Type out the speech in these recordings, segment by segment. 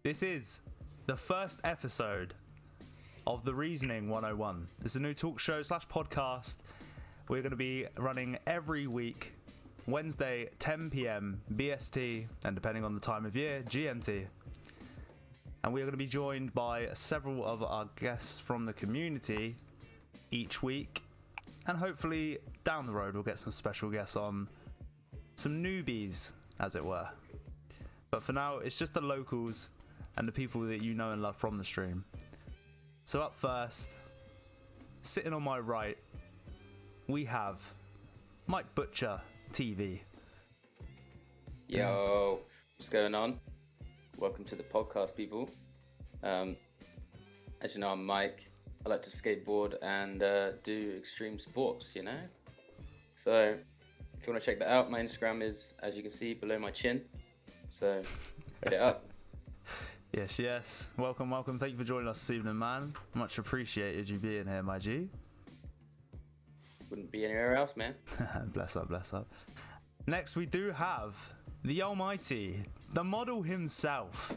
This is the first episode of The Reasoning 101. It's a new talk show / podcast we're going to be running every week, Wednesday, 10 p.m. BST, and depending on the time of year, GMT. And we are going to be joined by several of our guests from the community each week. And hopefully down the road we'll get some special guests on, some newbies, as it were. But for now, it's just the locals and the people that you know and love from the stream. So up first, sitting on my right, we have Mike Butcher TV. Yo, what's going on? Welcome to the podcast, people. As you know, I'm Mike. I like to skateboard and do extreme sports, you know? So, if you want to check that out, my Instagram is, as you can see, below my chin. So, hit it up. Yes. Welcome. Thank you for joining us this evening, man. Much appreciated you being here, my G. Wouldn't be anywhere else, man. Bless up. Next, we do have the almighty, the model himself,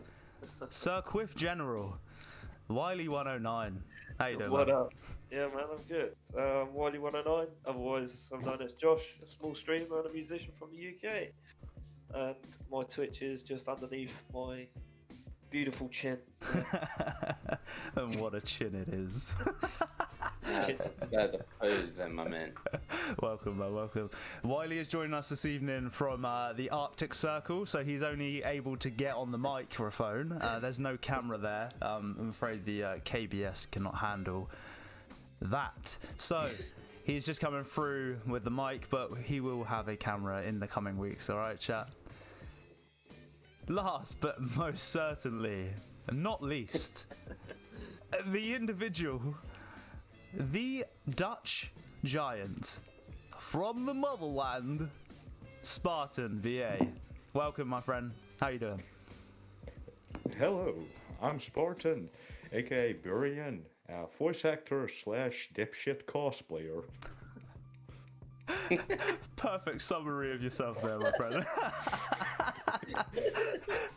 Sir Quiff General, Wiley109. How you doing, What man? up? Yeah, man, I'm good. Wiley109, otherwise I'm known as Josh, a small streamer and a musician from the UK. And my Twitch is just underneath my beautiful chin. And what a chin it is. There's a pose then, my man. Welcome, man, welcome. Wiley is joining us this evening from the Arctic Circle, so he's only able to get on the microphone. There's no camera there. I'm afraid the KBS cannot handle that. So he's just coming through with the mic, but he will have a camera in the coming weeks, alright, chat? Last but most certainly, not least, the individual, the Dutch giant from the motherland, Spartan VA. Welcome, my friend. How you doing? Hello, I'm Spartan, aka Burian, voice actor / dipshit cosplayer. Perfect summary of yourself there, my friend.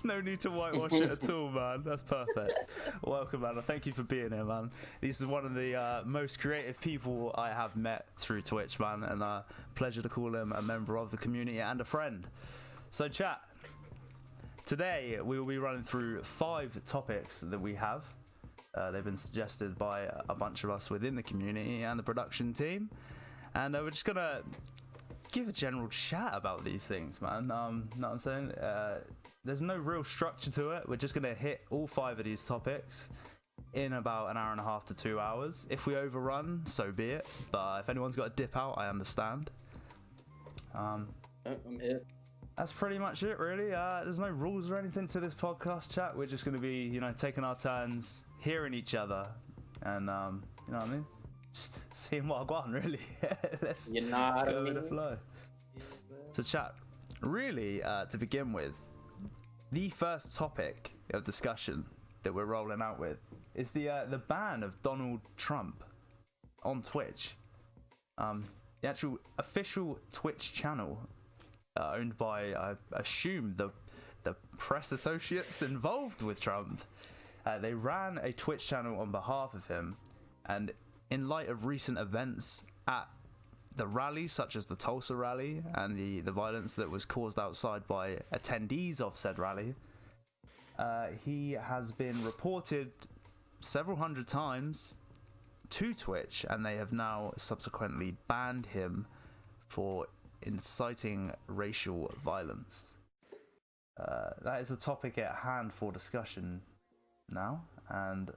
No need to whitewash it at all, man. That's perfect. Welcome, man. Thank you for being here, man. This is one of the most creative people I have met through Twitch, man, and pleasure to call him a member of the community and a friend. So, chat, today we will be running through 5 topics that we have. They've been suggested by a bunch of us within the community and the production team. And we're just going to give a general chat about these things, man. Know what I'm saying? There's no real structure to it. We're just going to hit all 5 of these topics in about an hour and a half to 2 hours. If we overrun, so be it. But if anyone's got to dip out, I understand. I'm here. That's pretty much it, really. There's no rules or anything to this podcast chat. We're just going to be, taking our turns, hearing each other, and, you know what I mean? Just seeing what I got on, really. Let's You know what I go with mean? the flow. So, chat, really, to begin with, the first topic of discussion that we're rolling out with is the ban of Donald Trump on Twitch. The actual official Twitch channel, owned by, I assume, the press associates involved with Trump. They ran a Twitch channel on behalf of him, and in light of recent events at the rallies, such as the Tulsa rally and the violence that was caused outside by attendees of said rally, he has been reported several hundred times to Twitch, and they have now subsequently banned him for inciting racial violence. That is a topic at hand for discussion now, and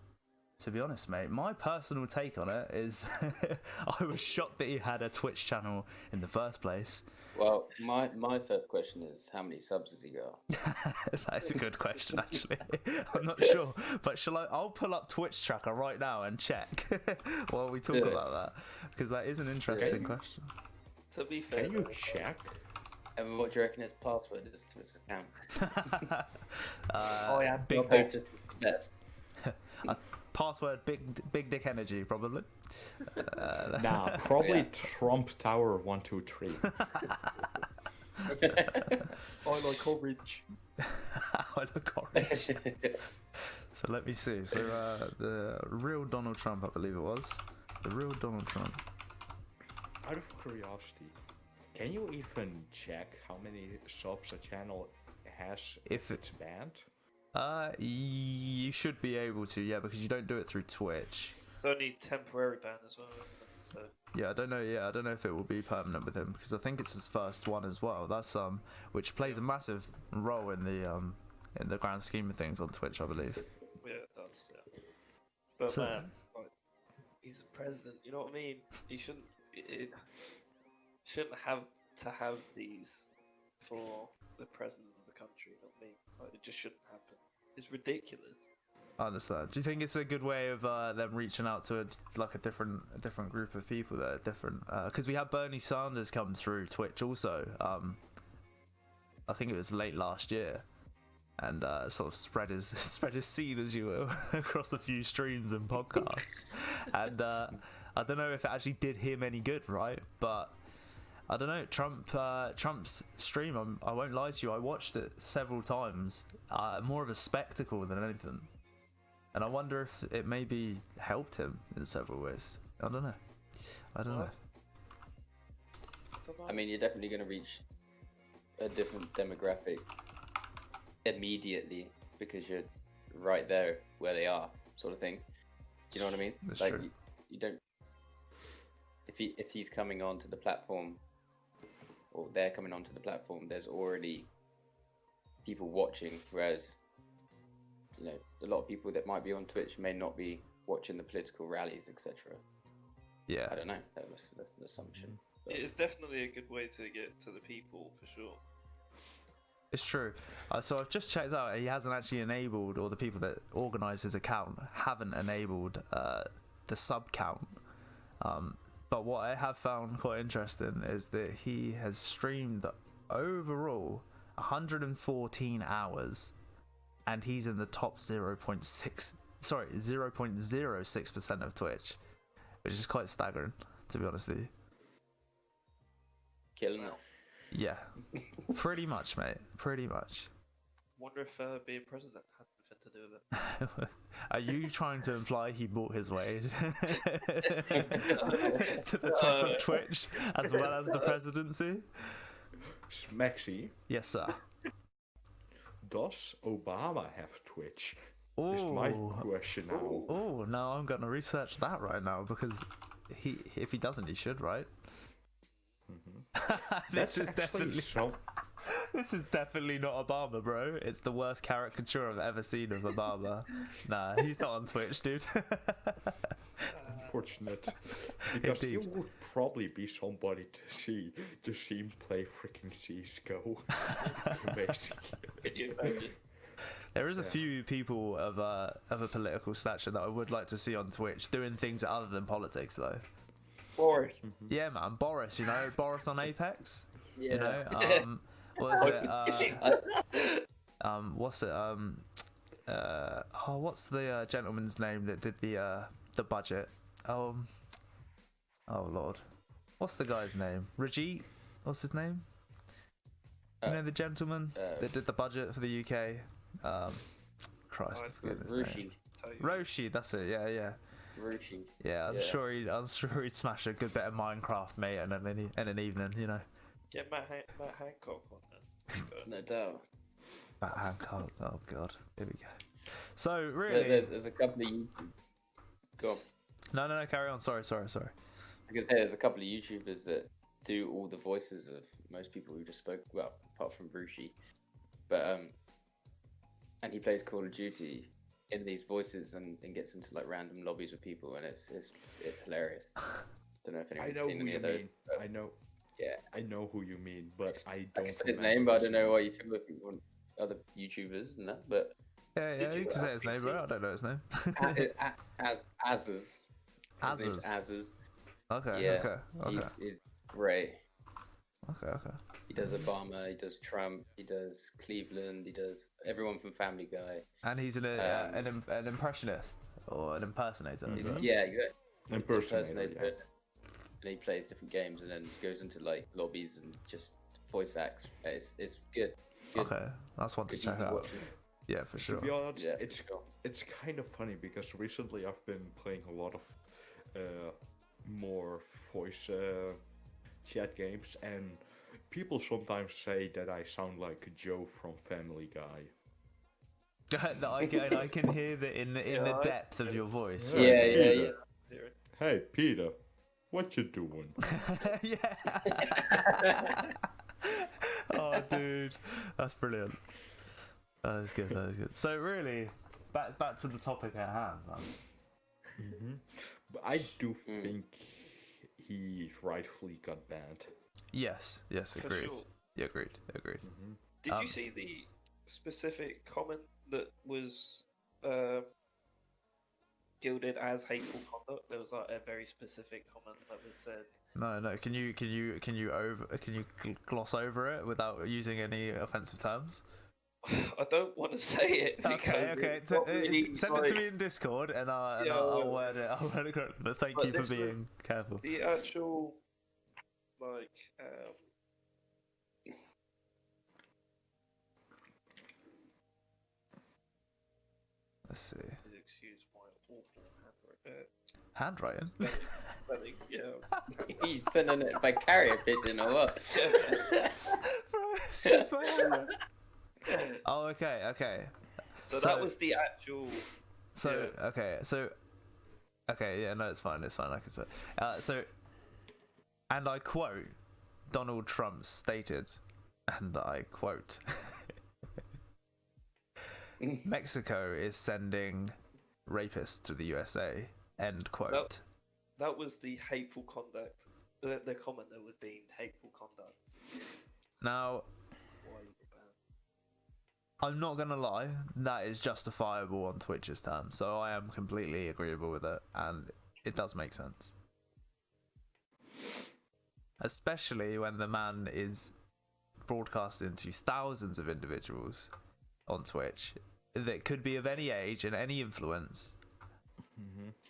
to be honest, mate, my personal take on it is I was shocked that he had a Twitch channel in the first place. Well, my first question is, how many subs has he got? That's a good question, actually. I'm not sure, but I'll pull up Twitch tracker right now and check while we talk about that, because that is an interesting question. To be fair, Can you check? And what do you reckon his password is to his account? yeah, Big Hope dick. it's the best. Password big dick energy, probably. Nah, probably Trump Tower 123. I like orange. I look orange. So let me see. So the real Donald Trump, I believe it was. The real Donald Trump. Out of curiosity, can you even check how many subs a channel has If it's banned? You should be able to, yeah, because you don't do it through Twitch. It's only temporary ban as well, isn't it? So Yeah, I don't know. Yeah, I don't know if it will be permanent with him because I think it's his first one as well. That's which plays a massive role in the grand scheme of things on Twitch, I believe. yeah, it does. Yeah. But So- man, like, he's the president. You know what I mean? He shouldn't. It shouldn't have to have these for the president of the country. You know what I mean? Like, it just shouldn't happen. It's ridiculous. I understand. Do you think it's a good way of them reaching out to a different group of people that are different? Because we had Bernie Sanders come through Twitch also. I think it was late last year, and sort of spread his seed, as you will, across a few streams and podcasts. And I don't know if it actually did him any good, right? But I don't know. Trump's stream. I won't lie to you. I watched it several times. More of a spectacle than anything. And I wonder if it maybe helped him in several ways. I don't know. I mean, you're definitely going to reach a different demographic immediately because you're right there where they are, sort of thing. Do you know what I mean? That's like true. you don't. If he's coming onto the platform, or they're coming onto the platform, there's already people watching, whereas a lot of people that might be on Twitch may not be watching the political rallies, etc. Yeah. I don't know. That's an assumption. But It is definitely a good way to get to the people for sure. It's true. So I've just checked out. He hasn't actually enabled, or the people that organise his account haven't enabled the sub count. But what I have found quite interesting is that he has streamed overall 114 hours, and he's in the top 0.06% of Twitch, which is quite staggering, to be honest with you. killing it. Yeah, pretty much, mate. Pretty much. Wonder if being president had anything to do with it. Are you trying to imply he bought his way to the top of Twitch as well as the presidency? Smexy, Yes, sir. does Obama have Twitch? Oh, Is my question now. oh, no, I'm gonna research that right now because if he doesn't, he should, right? That's actually This is definitely not Obama, bro. It's the worst caricature I've ever seen of Obama. Nah, he's not on Twitch, dude. unfortunate. Because he Indeed. would probably be somebody to see him play freaking CSGO. Basically. Can you imagine? There is a few people of a political stature that I would like to see on Twitch doing things other than politics, though. Boris. Yeah, man, Boris. You know, Boris on Apex. Yeah. You know, what is it? What's it? What's the gentleman's name that did the budget? Oh Lord, what's the guy's name? Rajit? What's his name? You know, the gentleman that did the budget for the UK. Christ, I forget his name. Roshi, that's it. Yeah. Rushi. Yeah, I'm sure he'd smash a good bit of Minecraft, mate, and in an evening, you know. Get Matt Hancock on that. No doubt. Matt Hancock. Oh god, here we go. So really, There's a couple of YouTube. Go on. no, carry on. Sorry. Because there's a couple of YouTubers that do all the voices of most people we just spoke. Well, apart from Rushi, but and he plays Call of Duty in these voices and gets into like random lobbies with people, and it's hilarious. Don't know if I anyone's know seen who any you of those. mean. but I know. Yeah, I know who you mean, but I I don't. can say his remember name, but I his don't know name. why you feel like you want other YouTubers and that. But Yeah, you you can say his name, bro. I actually- don't know his name. Azaz. His name's Azaz. Okay. Yeah, Okay. He's great. Okay. He does Obama, he does Trump, he does Cleveland, he does everyone from Family Guy. And he's an impressionist or an impersonator. He's- is it? Yeah, exactly. Impersonator, And he plays different games and then goes into like lobbies and just voice acts. It's good. Good. Okay, that's one to Good, check easy out. watching. Yeah, for sure. To be honest, Yeah. it's kind of funny because recently I've been playing a lot of more voice chat games, and people sometimes say that I sound like Joe from Family Guy. I can hear that in the depth of your voice. Yeah, right? Yeah. Peter. Hey, Peter, what you doing? Yeah. Oh, dude, that's brilliant. That is good. That is good. So really, back to the topic at hand, man. But I do think he rightfully got banned. Yes, For agreed. sure. Yeah, agreed. Did you see the specific comment that was gilded as hateful conduct? There was like a very specific comment that was said. No. Can you gloss over it without using any offensive terms? I don't want to say it because Okay. it's not really, Send it to me in Discord, and I'll word it. I'll word it correctly. But thank you for this was being careful. the actual like Let's see. excuse my awful handwriting. Handwriting. Yeah. He's sending it by carrier pigeon or what? Bro, excuse my handwriting. Oh, okay. So that was the actual. Okay, no, it's fine, I can say. And I quote, Donald Trump stated, and I quote, Mexico is sending rapists to the USA, end quote. That was the hateful conduct. The comment that was deemed hateful conduct. Now, Why you were banned. I'm not gonna lie, that is justifiable on Twitch's terms, so I am completely agreeable with it, and it does make sense. Especially when the man is broadcasting to thousands of individuals on Twitch that could be of any age and any influence,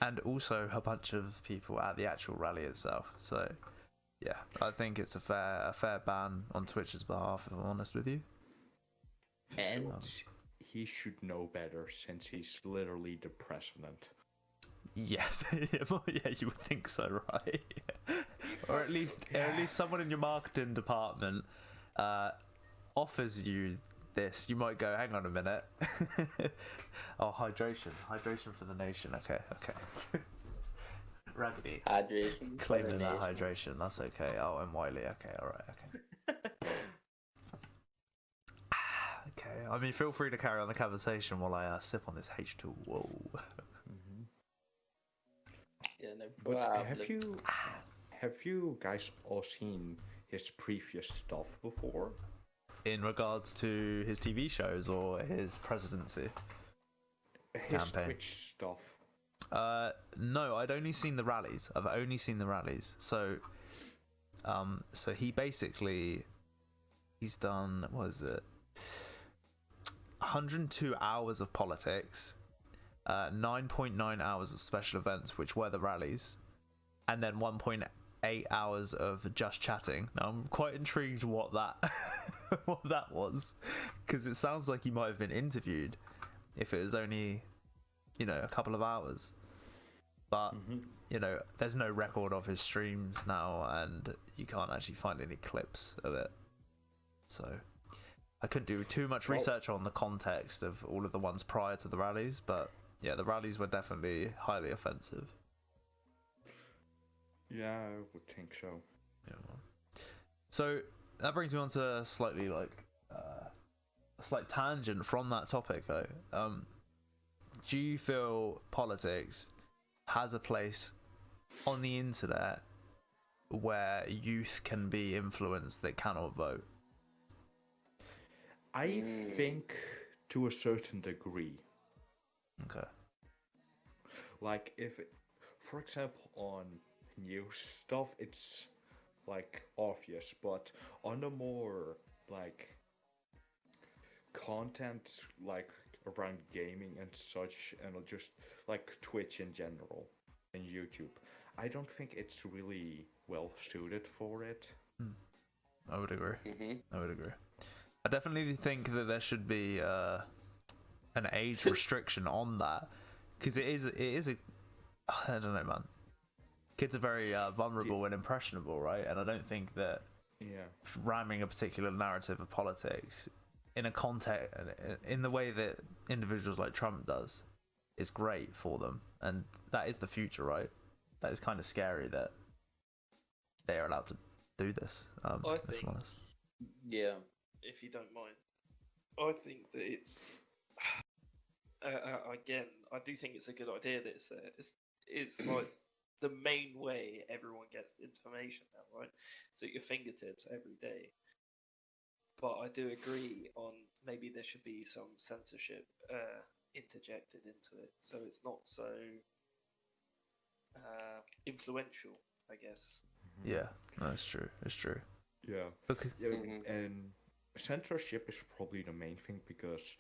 and also a bunch of people at the actual rally itself. So, yeah, I think it's a fair ban on Twitch's behalf, if I'm honest with you. And he should know better since he's literally the president. Yes, yeah, you would think so, right? Or at least someone in your marketing department offers you this. You might go, hang on a minute. Oh, hydration for the nation. Okay. Rugby. Hydration. Claiming that hydration. That's okay. Oh, and Wiley. Okay, all right. Okay. Okay. I mean, feel free to carry on the conversation while I sip on this H2. Whoa. Yeah, no But problem. have you guys all seen his previous stuff before? In regards to his TV shows or his presidency His campaign? Twitch stuff. No, I'd only seen the rallies. I've only seen the rallies. So he basically, he's done, what is it? 102 hours of politics, 9.9 hours of special events, which were the rallies, and then 1.8 hours of just chatting. Now I'm quite intrigued what that what that was, because it sounds like he might have been interviewed if it was only, a couple of hours. But there's no record of his streams now, and you can't actually find any clips of it. So I couldn't do too much research on the context of all of the ones prior to the rallies, but yeah, the rallies were definitely highly offensive. Yeah, I would think so. Yeah. So that brings me on to a slightly a slight tangent from that topic, though. Do you feel politics has a place on the internet where youth can be influenced that cannot vote? I think to a certain degree. Okay. Like for example, on news stuff, it's like obvious, but on the more like content, like around gaming and such, and just like Twitch in general and YouTube, I don't think it's really well suited for it. I would agree. Hmm. I would agree. I definitely think that there should be an age restriction on that, because it is a I don't know, man. Kids are very vulnerable and impressionable, right? And I don't think that Yeah. ramming a particular narrative of politics in a context, in the way that individuals like Trump does, is great for them, and that is the future, right? That is kind of scary that they are allowed to do this. I If think, I'm honest. Yeah. if you don't mind, I think that it's again, I do think it's a good idea that it's there. It's like the main way everyone gets information now, right? So at your fingertips every day. But I do agree on maybe there should be some censorship interjected into it, so it's not so influential, I guess. Yeah, no, it's true. It's true. Yeah. Okay. Yeah, Mhm. and censorship is probably the main thing because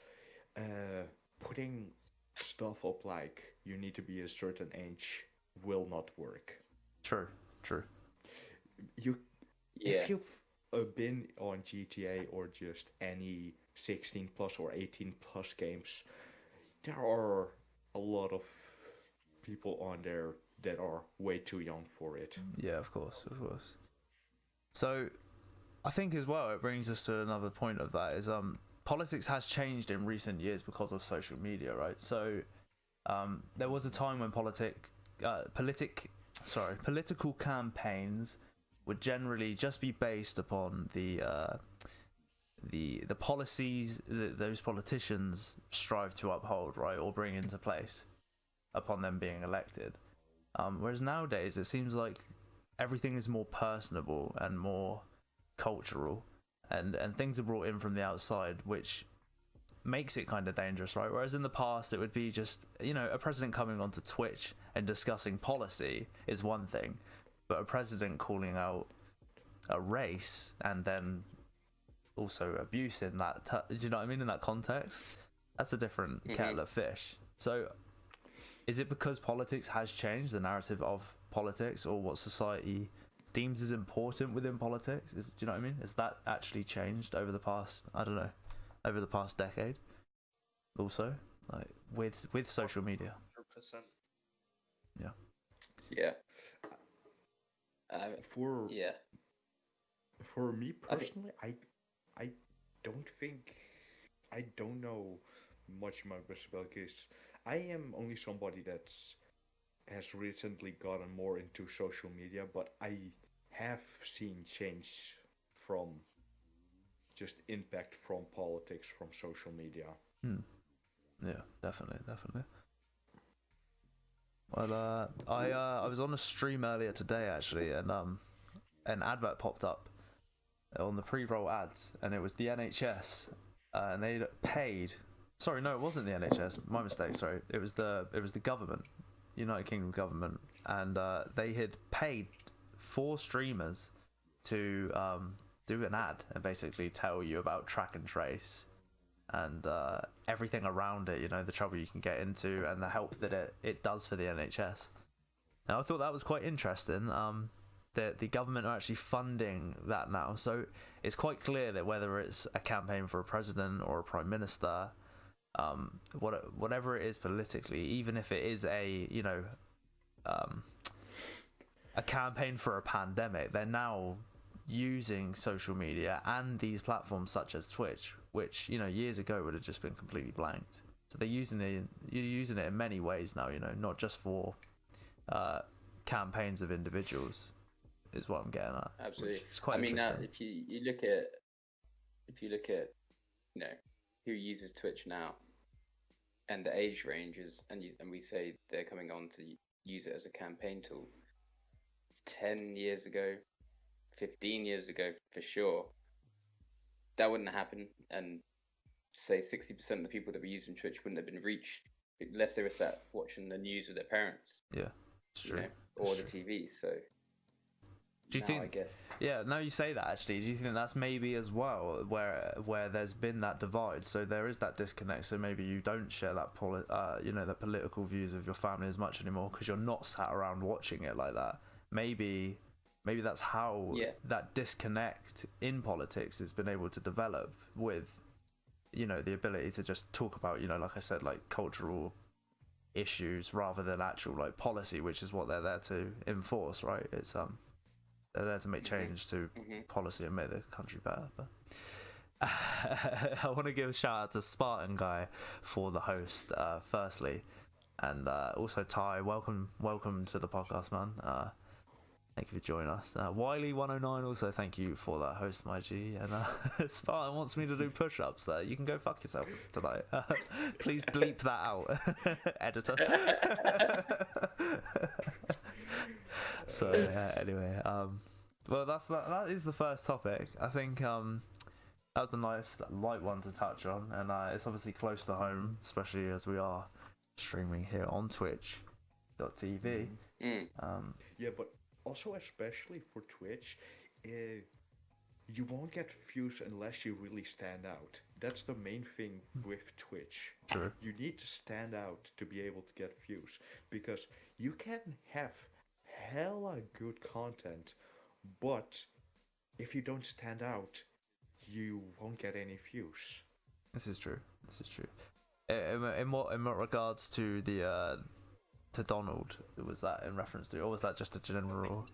putting stuff up like you need to be a certain age will not work. True. True. You, Yeah. if you've been on GTA or just any 16 plus or 18 plus games, there are a lot of people on there that are way too young for it. Yeah, of course, of course. So, I think as well, it brings us to another point of that is politics has changed in recent years because of social media, right? So, there was a time when political campaigns would generally just be based upon the policies that those politicians strive to uphold, right, or bring into place upon them being elected. Whereas nowadays, it seems like everything is more personable and more cultural, and things are brought in from the outside, which makes it kind of dangerous, right? Whereas in the past, it would be just, a president coming onto Twitch and discussing policy is one thing, but a president calling out a race and then also abuse in that, do you know what I mean? In that context, that's a different kettle of fish. So, is it because politics has changed, the narrative of politics, or what society deems as important within politics? Do you know what I mean? Has that actually changed over the past, I don't know, over the past decade? Also, like with social media. 100%. Yeah. Yeah. For Yeah. for me I think- personally, I don't think I don't know much about basketball because I am only somebody that's has recently gotten more into social media, but I have seen change from just impact from politics from social media. Yeah, definitely. Well, I was on a stream earlier today actually, and an advert popped up on the pre-roll ads, and it was the NHS, and they paid. Sorry, no, it wasn't the NHS. My mistake. Sorry, it was the government, United Kingdom government, and they had paid 4 streamers to do an ad and basically tell you about track and trace and everything around it, the trouble you can get into and the help that it does for the NHS. Now, I thought that was quite interesting. That the government are actually funding that now, so it's quite clear that whether it's a campaign for a president or a prime minister, whatever it is politically, even if it is a campaign for a pandemic, they're now using social media and these platforms such as Twitch, which years ago would have just been completely blanked. So you're using it in many ways now, not just for campaigns of individuals, is what I'm getting at. Absolutely. It's quite I mean, now interesting. if you look at who uses Twitch now and the age ranges, and we say they're coming on to use it as a campaign tool. 10 years ago, 15 years ago, for sure, that wouldn't happen, and say 60% of the people that were using Twitch wouldn't have been reached unless they were sat watching the news with their parents. Yeah, it's true. Or It's the true. TV. So, do you now, think? I guess. Yeah, now you say that, actually, do you think that's maybe as well where there's been that divide? So there is that disconnect. So maybe you don't share that the political views of your family as much anymore because you're not sat around watching it like that. Maybe maybe that's how Yeah. that disconnect in politics has been able to develop with, you know, the ability to just talk about, you know, like I said, like cultural issues rather than actual like policy, which is what they're there to enforce, right? It's they're there to make change to policy and make the country better. But I want to give a shout out to Spartan Guy for the host, firstly, and also Ty. Welcome to the podcast, man. Thank you for joining us. Wiley109 also, thank you for that host, my G. And Spartan wants me to do push-ups. You can go fuck yourself tonight. Please bleep that out, editor. So yeah, anyway, well, that is the first topic. I think that was a nice light one to touch on, and it's obviously close to home, especially as we are streaming here on Twitch.tv. Yeah, but also especially for Twitch, you won't get views unless you really stand out. That's the main thing with Twitch. Sure. You need to stand out to be able to get views, because you can have hella good content, but if you don't stand out, you won't get any views. This is true. In what regards to the to Donald, was that in reference to, or was that just a general?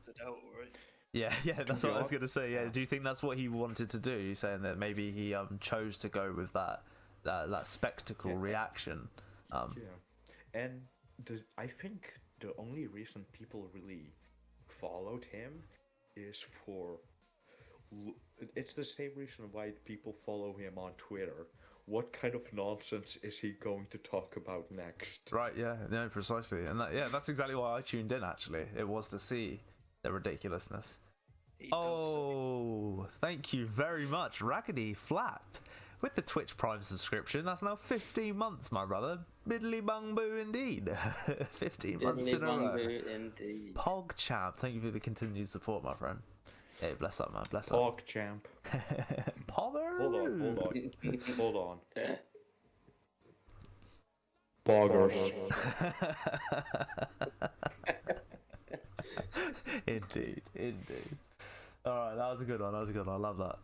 Yeah, that's what I was gonna say. Yeah, do you think that's what he wanted to do? You're saying that maybe he chose to go with that spectacle reaction. Yeah, and I think the only reason people really followed him is it's the same reason why people follow him on Twitter. What kind of nonsense is he going to talk about next? Right, yeah, no, precisely. And that's exactly why I tuned in, actually. It was to see the ridiculousness. Thank you very much, Raggedy Flap, with the Twitch Prime subscription. That's now 15 months, my brother. Biddly bung boo indeed. 15 months in a row. Indeed. PogChamp, thank you for the continued support, my friend. Hey, bless up, man. Bless up. PogChamp. Pogger. Hold on. Poggers. Indeed. Alright, that was a good one. I love that.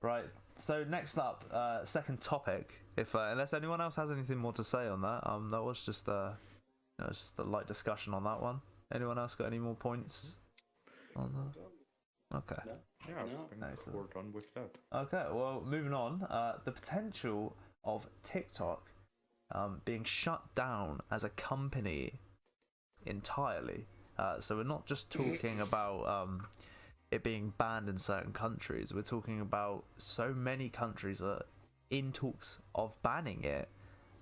Right, so next up, second topic. If unless anyone else has anything more to say on that, that was just just a light discussion on that one. Anyone else got any more points on that? Okay. Yeah, I think we're done with that. Okay, well, moving on. The potential of TikTok being shut down as a company entirely. So we're not just talking about it being banned in certain countries. We're talking about so many countries are in talks of banning it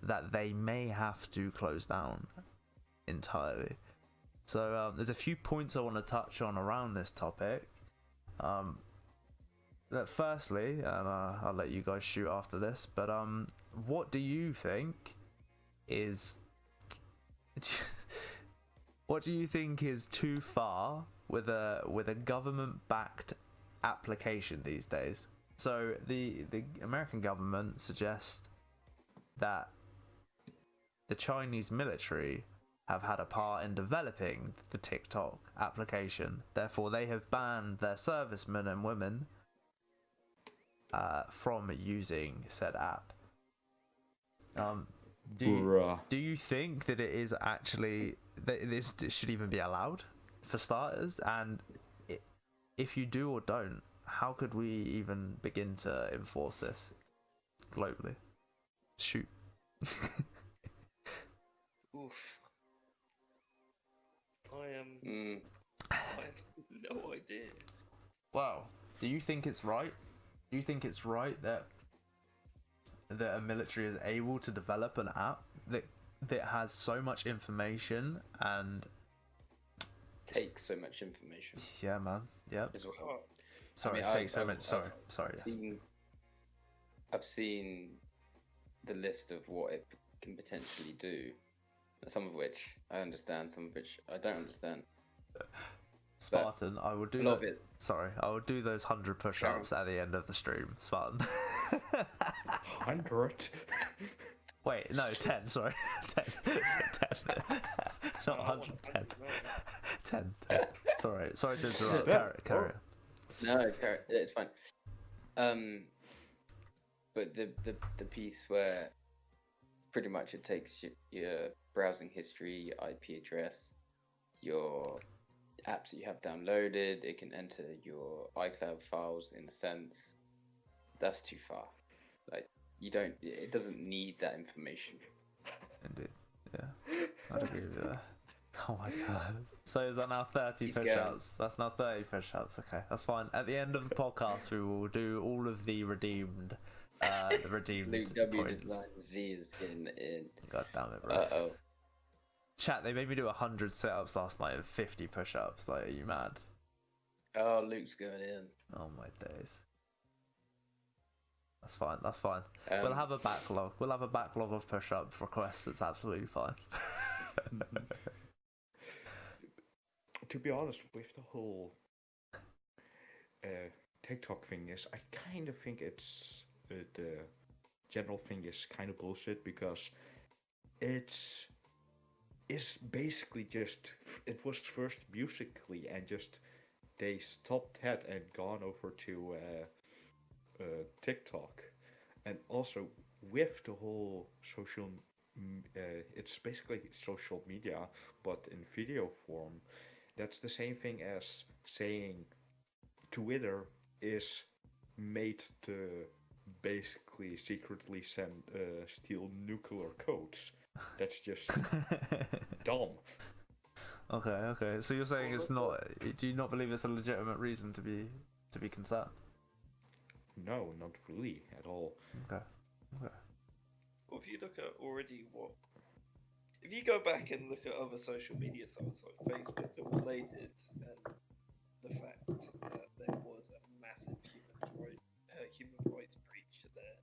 that they may have to close down entirely. So there's a few points I want to touch on around this topic. Firstly, and I'll let you guys shoot after this, but what do you think is what do you think is too far with a government-backed application these days? So the American government suggests that the Chinese military have had a part in developing the TikTok application. Therefore, they have banned their servicemen and women from using said app. Do you think that it is actually that it should even be allowed for starters? And if you do or don't, how could we even begin to enforce this globally? Shoot. Oof. I have no idea. Wow. Do you think it's right? Do you think it's right that a military is able to develop an app that has so much information and takes so much information? Yeah, man. Yep. As well. Sorry, I mean, it takes so much. Sorry. Yes. I've seen the list of what it can potentially do. Some of which I understand, some of which I don't understand. Spartan, I will do a lot of it. Sorry, I will do those 100 push-ups at the end of the stream. Spartan. 100. Wait, no, 10. Sorry, 10. 10. Not 110. 10. 10. Sorry to interrupt. Carry on. No, it's fine. But the piece where pretty much it takes your browsing history, your IP address, your apps that you have downloaded. It can enter your iCloud files in a sense. That's too far. Like it doesn't need that information. Indeed. Yeah. I'd agree with that. Oh my god. So is that now 30 Keep push-ups? That's now 30 push-ups. Okay, that's fine. At the end of the podcast, we will do all of the redeemed Luke W points. just line Z is getting in. God damn it, bro. Uh-oh. Chat, they made me do 100 sit-ups last night and 50 push-ups. Like, are you mad? Oh, Luke's going in. Oh my days. That's fine. That's fine. We'll have a backlog. We'll have a backlog of push-up requests. It's absolutely fine. To be honest, with the whole TikTok thing is, I kind of think it's the general thing is kind of bullshit, because it's basically just, it was first Musically, and just they stopped that and gone over to TikTok. And also with the whole social it's basically social media but in video form. That's the same thing as saying Twitter is made to basically secretly steal nuclear codes. That's just dumb. Okay. So you're saying it's not? Do you not believe it's a legitimate reason to be concerned? No, not really at all. Okay. Well, if you look at already if you go back and look at other social media sites like Facebook and what they did, and the fact that there was a massive human rights breach there,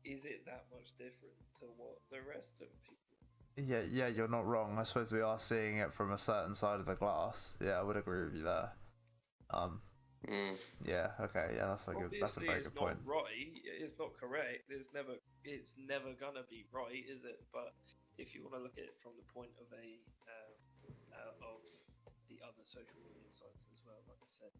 is it that much different to what the rest of people? Yeah, you're not wrong. I suppose we are seeing it from a certain side of the glass. Yeah, I would agree with you there. Yeah, okay, yeah, that's a very good point. It's not right. It's not correct. It's never gonna be right, is it? But if you want to look at it from the point of of the other social media sites as well, like I said,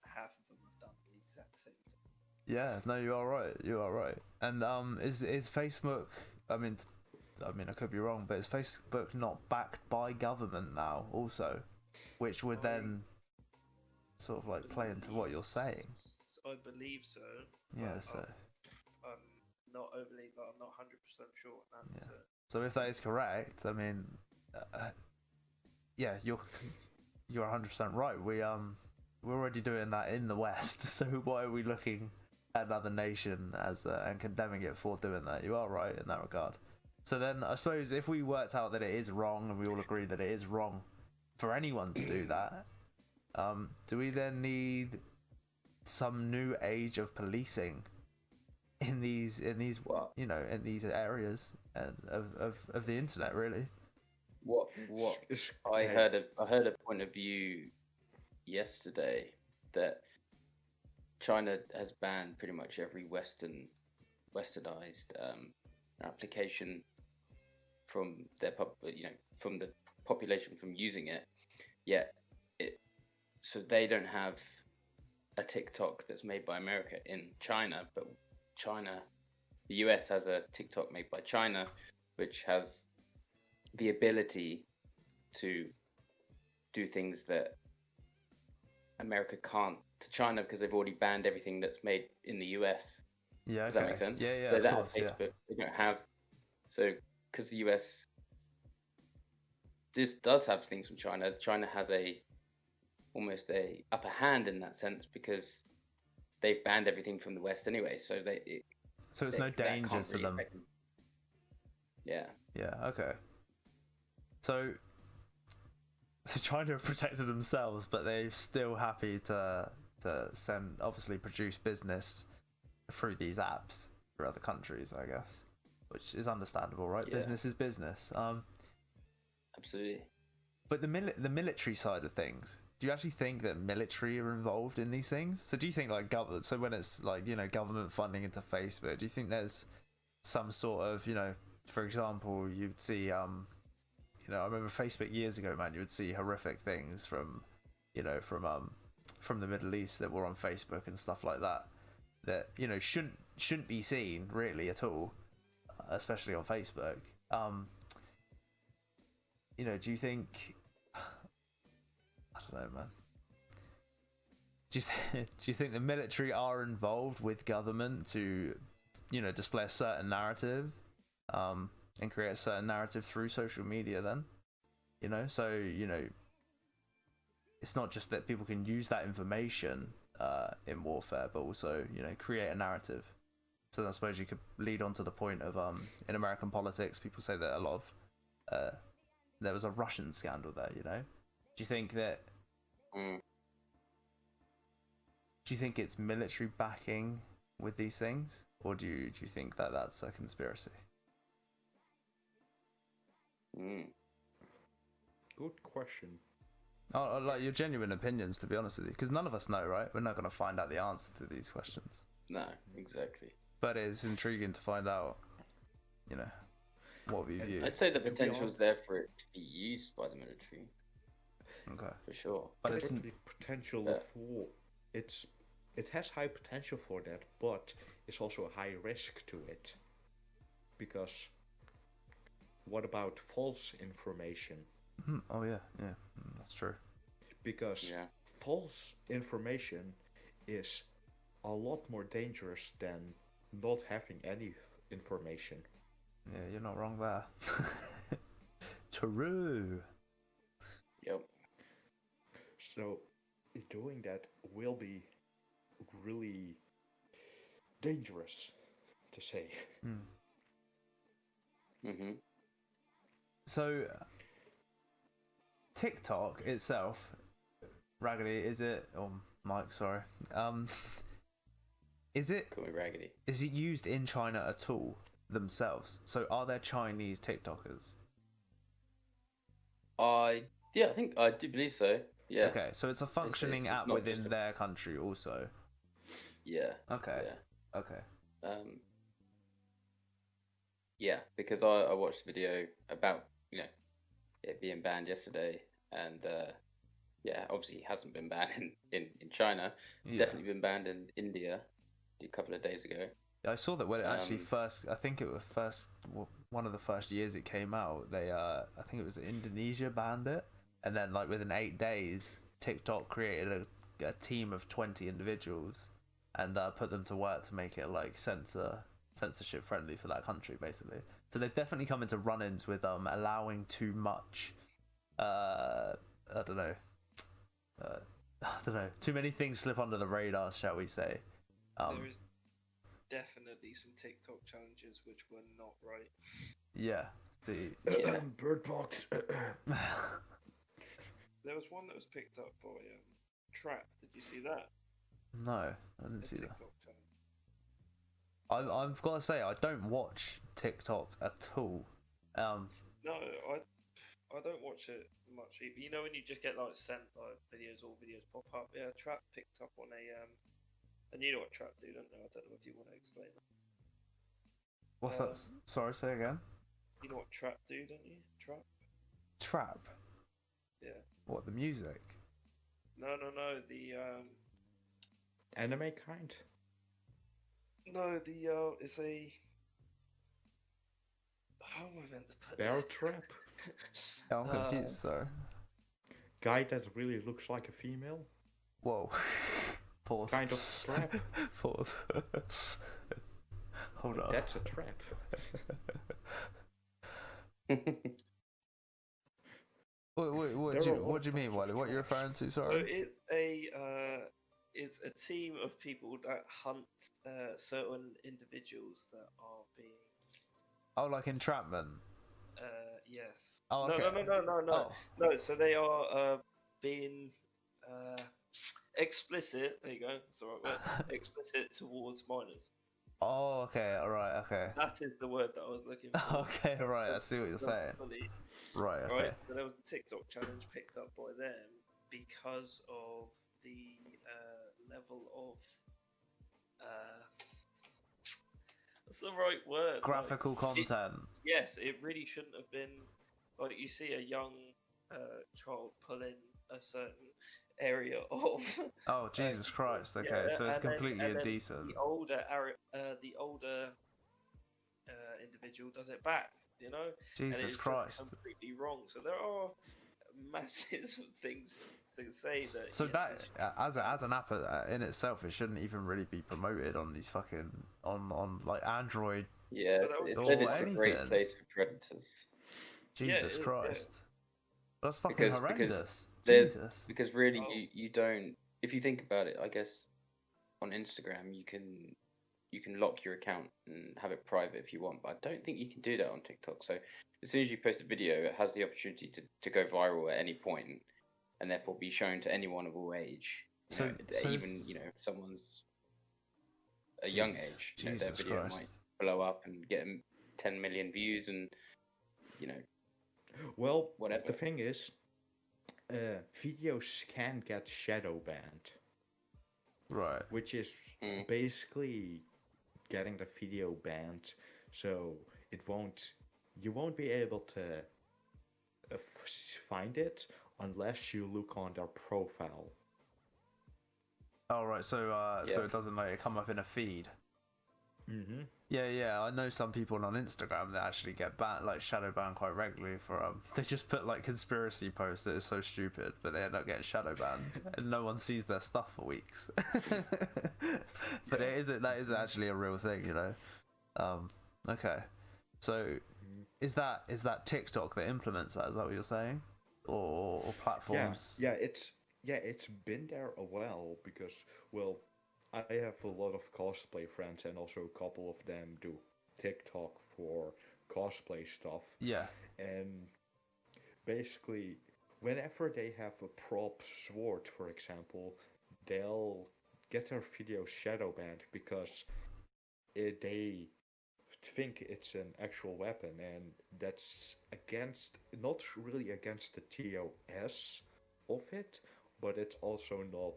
half of them have done the exact same thing. Yeah, no, you are right. And is Facebook? I mean, I could be wrong, but is Facebook not backed by government now? Also, which would then sort of like play into what you're saying. I believe so. Yeah, so I'm not overly, but I'm not 100% sure on that. Yeah. So if that is correct, I mean, yeah, you're 100% right. We're already doing that in the West. So why are we looking at another nation as and condemning it for doing that? You are right in that regard. So then I suppose if we worked out that it is wrong, and we all agree that it is wrong for anyone to do that, do we then need some new age of policing in these in these areas and of the internet, really? What I heard a point of view yesterday that China has banned pretty much every westernized application from their from the population from using it, yet so they don't have a TikTok that's made by America in China, but the US has a TikTok made by China, which has the ability to do things that America can't to China because they've already banned everything that's made in the US. Yeah, does that make sense? Yeah. So of that course, Facebook they don't have. So because the US does have things from China, China has almost a upper hand in that sense because they've banned everything from the West anyway. So it's no danger to them. Yeah. Yeah. Okay. So China have protected themselves, but they're still happy to produce business through these apps for other countries, I guess, which is understandable, right? Yeah. Business is business. Absolutely. But the military side of things, do you actually think that military are involved in these things? So do you think like government? So when it's like government funding into Facebook, do you think there's some sort of, for example, you'd see, I remember Facebook years ago, man, you would see horrific things from the Middle East that were on Facebook and stuff like that, shouldn't be seen really at all, especially on Facebook. Do you think, I don't know, man. Do you think the military are involved with government to, display a certain narrative, and create a certain narrative through social media? Then, so it's not just that people can use that information in warfare, but also create a narrative. So I suppose you could lead on to the point of in American politics, people say that a lot of there was a Russian scandal there. Do you think that? Do you think it's military backing with these things, or do you think that that's a conspiracy? Good question. I like your genuine opinions, to be honest with you, because none of us know, right? We're not going to find out the answer to these questions. No, exactly. But it's intriguing to find out, what we view. I'd say the potential's there for it to be used by the military. Okay. For sure. But There's it's potential for it has high potential for that, but it's also a high risk to it. Because what about false information? Oh yeah, that's true. Because false information is a lot more dangerous than not having any information. Yeah, you're not wrong there. True. Yep. So doing that will be really dangerous, to say. So TikTok itself, Raggedy, is it? Oh, Mike, sorry. Is it? Call me Raggedy. Is it used in China at all themselves? So are there Chinese TikTokers? I think I do believe so. Yeah. Okay, so it's a functioning app within their country also. Yeah. Okay. Yeah. Okay. Yeah, because I watched a video about it being banned yesterday, and obviously it hasn't been banned in China. It's definitely been banned in India a couple of days ago. I saw that when it actually first, I think it was one of the first years it came out, they I think it was Indonesia banned it, and then like within 8 days TikTok created a team of 20 individuals and put them to work to make it like censorship friendly for that country, basically. So they've definitely come into run-ins with allowing too much I don't know, too many things slip under the radar, shall we say. There is definitely some TikTok challenges which were not right. Yeah. Bird box. There was one that was picked up by Trap. Did you see that? No, I didn't see that. TikTok challenge. I've got to say, I don't watch TikTok at all. No, I don't watch it much either. You know when you just get like sent like videos pop up. Yeah, Trap picked up on and you know what Trap do, don't you? I don't know if you want to explain that. What's that? Sorry, say again. You know what Trap do, don't you? Trap. Trap. Yeah. What, the music? No. The anime kind. No, it's a. How am I meant to put Bear this? trap. Yeah, I'm confused, sorry. Guy that really looks like a female. Whoa. Pause. Kind of trap. Pause. Hold on. That's a trap. What do you mean, Wiley? What are you referring to? Sorry. So it's a team of people that hunt certain individuals that are being. Oh, like entrapment. Yes. Oh, okay. No. No, so they are being explicit. There you go. That's the right word. Explicit towards minors. Oh, okay. All right. Okay. That is the word that I was looking for. Okay. Right. I see what you're saying. Right. Okay. Right. So there was a TikTok challenge picked up by them because of the level of That's the right word. graphical content. Yes, it really shouldn't have been. Like you see a young child pulling a certain area of. Oh Jesus Christ! Okay, Yeah, so it's and then- completely and then indecent. the older individual does it back. You know, and Jesus it's Christ! just completely wrong. So there are massive things to say that. So yes, that it should- as an app in itself, it shouldn't even really be promoted on these fucking on like Android. Yeah, But that it was- said or it's a great anything. place for predators. Yeah, Jesus it- yeah. Christ! That's fucking Because horrendous. there's Jesus. because really Oh. you don't, if you think about it, I guess on Instagram you can lock your account and have it private if you want, but I don't think you can do that on TikTok. So as soon as you post a video, it has the opportunity to go viral at any point and therefore be shown to anyone of all age. So Even if someone's a young age, their Jesus video Christ. might blow up and get 10 million views and Well, whatever. the thing is, videos can get shadow banned, Right. which is basically getting the video banned, so you won't be able to find it unless you look on their profile. Oh right. So so Yeah. it doesn't like come up in a feed. Mm-hmm. Yeah. I know some people on Instagram that actually get banned, like shadow banned quite regularly for they just put like conspiracy posts that is so stupid, but they end up getting shadow banned, and no one sees their stuff for weeks. But that is actually a real thing, Okay, so is that TikTok that implements that? Is that what you're saying, or platforms? It's been there a while because, well, I have a lot of cosplay friends, and also a couple of them do TikTok for cosplay stuff. Yeah. And basically, whenever they have a prop sword, for example, they'll get their video shadow banned because they think it's an actual weapon, and that's not really against the T.O.S. of it, but it's also not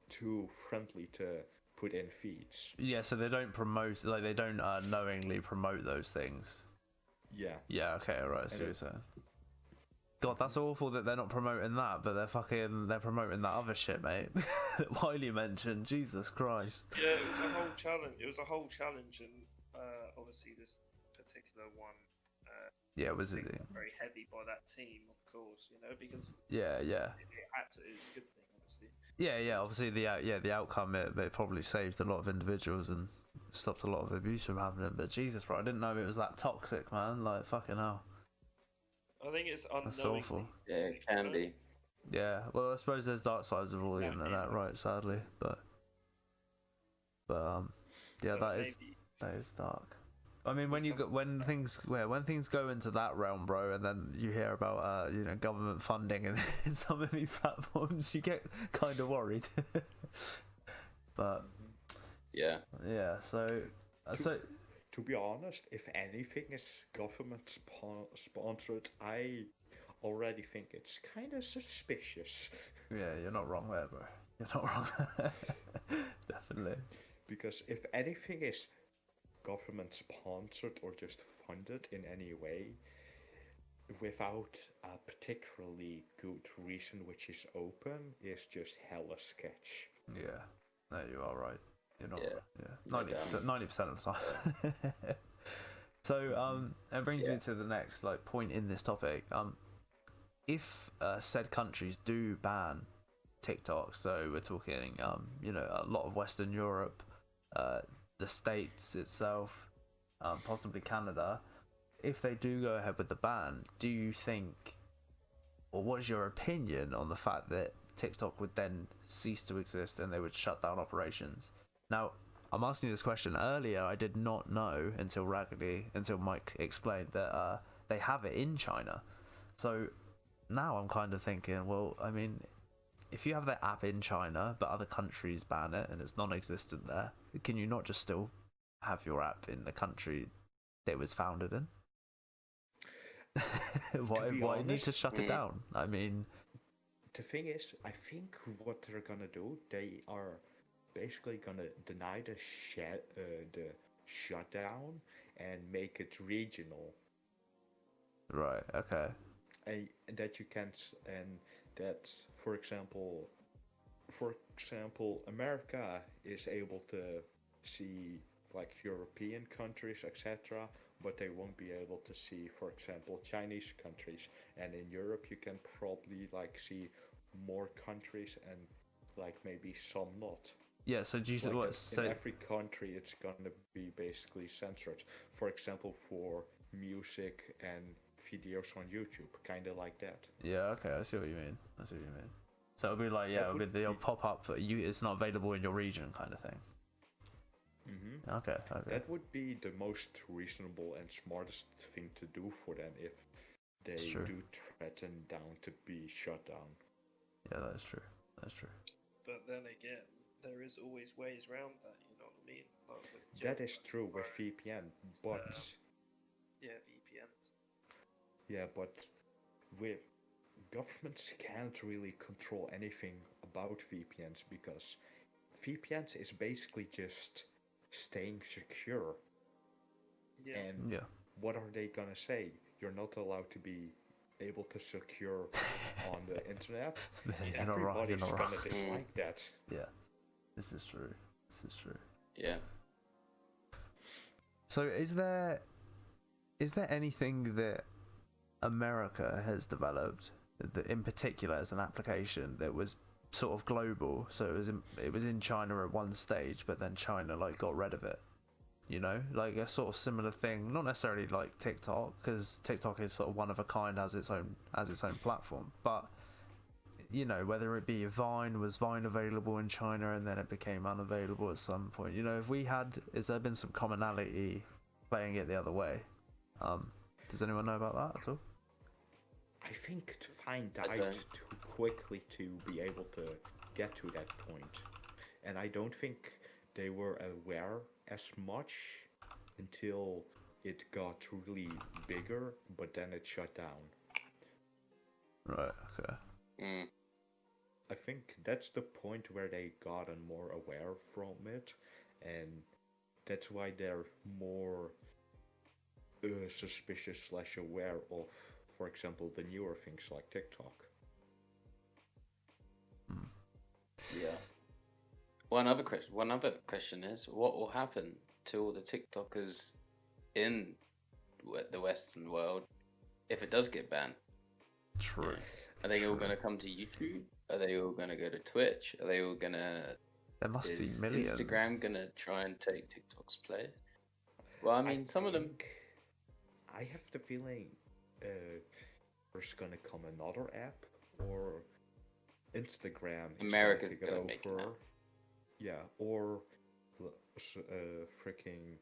too friendly to put in feeds. Yeah, so they don't promote, like they don't knowingly promote those things. Yeah. Yeah, okay, alright, I see what you're saying. God, that's awful that they're not promoting that, but they're promoting that other shit, mate. That Wiley mentioned. Jesus Christ. Yeah, it was a whole challenge. And obviously this particular one. Yeah, was it? Very heavy by that team, of course, because Yeah. it had to. It was a good thing, obviously. Yeah. Obviously, the outcome it probably saved a lot of individuals and stopped a lot of abuse from happening. But Jesus, bro, I didn't know it was that toxic, man. Like fucking hell. I think it's That's unknowingly. awful. Yeah, it can be. Yeah. Well, I suppose there's dark sides of all the Yeah, internet, yeah. right? Sadly, but yeah, that is dark. I mean, when things go into that realm, bro, and then you hear about government funding in some of these platforms, you get kind of worried. But Yeah. So to be honest, if anything is government sponsored, I already think it's kind of suspicious. yeah, you're not wrong there, bro. You're not wrong. Definitely. Because if anything is government sponsored or just funded in any way without a particularly good reason which is open, is just hella sketch. Yeah. No, you are right. You're not. Yeah. Right. Yeah. 90% of the time. So it brings me to the next point in this topic. If said countries do ban TikTok, so we're talking a lot of Western Europe, the States itself, possibly Canada, if they do go ahead with the ban, do you think, or what is your opinion on the fact that TikTok would then cease to exist and they would shut down operations? Now, I'm asking you this question earlier. I did not know until Mike explained that they have it in China. So now I'm kind of thinking, well, I mean, if you have the app in China but other countries ban it and it's non-existent there, can you not just still have your app in the country that it was founded in? Why you need to shut it down? I mean, the thing is, I think what they're gonna do, they are basically gonna deny the shutdown and make it regional, Right. Okay. and that you can't and that for example, America is able to see like European countries, etc., but they won't be able to see, for example, Chinese countries. And in Europe, you can probably like see more countries and like maybe some not. Yeah. So do you Like what? in So every country, it's gonna be basically censored. For example, for music and videos on YouTube, kind of like that. yeah. Okay. I see what you mean. I see what you mean. So it'll be like That it'll be would they'll be- pop up. It's not available in your region, kind of thing. Okay. Okay. That would be the most reasonable and smartest thing to do for them if they Sure. do threaten down to be shut down. Yeah, that's true. That's true. But then again, there is always ways around that. You know what I mean? Like with That is jailbreak true with phones. VPN, but Yeah, VPNs. yeah, but with governments can't really control anything about VPNs because VPNs is basically just staying secure. Yeah. And Yeah. what are they gonna say? You're not allowed to be able to secure on the internet. You're not wrong. You're Everybody's not wrong. gonna dislike that. Yeah. This is true. This is true. Yeah. So is there anything that America has developed that in particular as an application that was sort of global? So it was in China at one stage, but then China like got rid of it. You know, like a sort of similar thing, not necessarily like TikTok, because TikTok is sort of one of a kind, has its own platform. But you know, whether it be was Vine available in China and then it became unavailable at some point. You know, has there been some commonality playing it the other way? Does anyone know about that at all? I think Vine I died don't. too quickly to be able to get to that point. And I don't think they were aware as much until it got really bigger, but then it shut down. Right. Okay. Mm. I think that's the point where they gotten more aware from it, and that's why they're more suspicious / aware of, for example, the newer things like TikTok. Yeah. One other question is, what will happen to all the TikTokers in the Western world if it does get banned? True. Are they all True. going to come to YouTube? Are they all going to go to Twitch? Are they all going to... There must be Is millions. Instagram going to try and take TikTok's place? Well, I mean, some of them... I have the feeling there's gonna come another app, or Instagram is America's gonna take gonna it make it over. now. Yeah, or freaking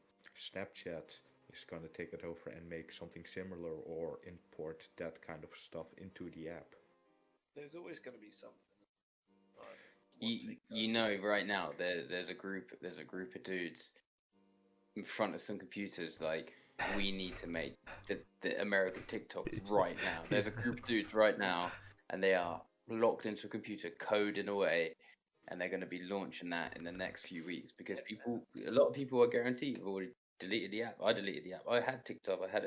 Snapchat is gonna take it over and make something similar, or import that kind of stuff into the app. There's always going to be something. Like, You know, right now there's a group of dudes in front of some computers like, we need to make the American TikTok right now. There's a group of dudes right now, and they are locked into a computer coding away, and they're going to be launching that in the next few weeks because a lot of people are guaranteed have already deleted the app. I deleted the app. I had TikTok. I had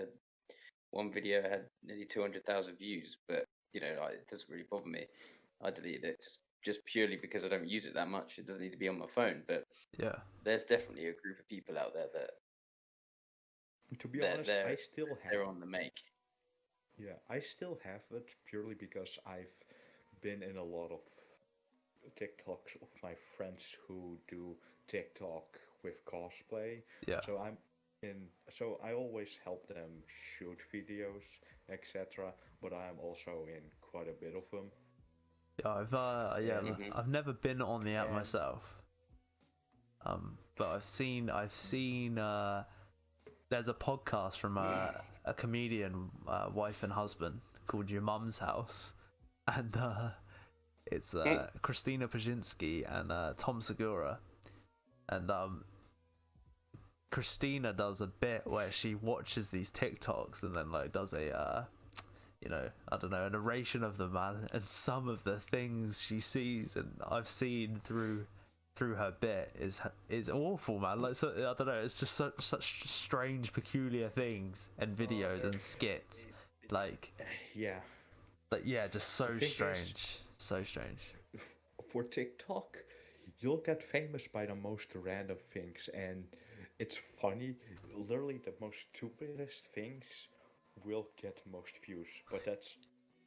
one video had nearly 200,000 views, but you know, it doesn't really bother me. I deleted it just purely because I don't use it that much. It doesn't need to be on my phone, but Yeah. there's definitely a group of people out there that To be honest, I still have. they're on the make. Yeah, I still have it purely because I've been in a lot of TikToks of my friends who do TikTok with cosplay. Yeah. So I always help them shoot videos, etc. But I'm also in quite a bit of them. Yeah, Mhm. I've never been on the app And- myself. But I've seen there's a podcast from a comedian, wife and husband, called Your Mum's House, and it's Christina Pajinski and Tom Segura, and Christina does a bit where she watches these TikToks and then like does a I don't know, a narration of them, man, and some of the things she sees and I've seen through through her bit is awful, man. Like, so, I don't know, it's just such strange, peculiar things and videos and skits, like Yeah. Just so The thing is, strange, so strange. For TikTok, you'll get famous by the most random things, and it's funny. Literally, the most stupidest things will get most views, but that's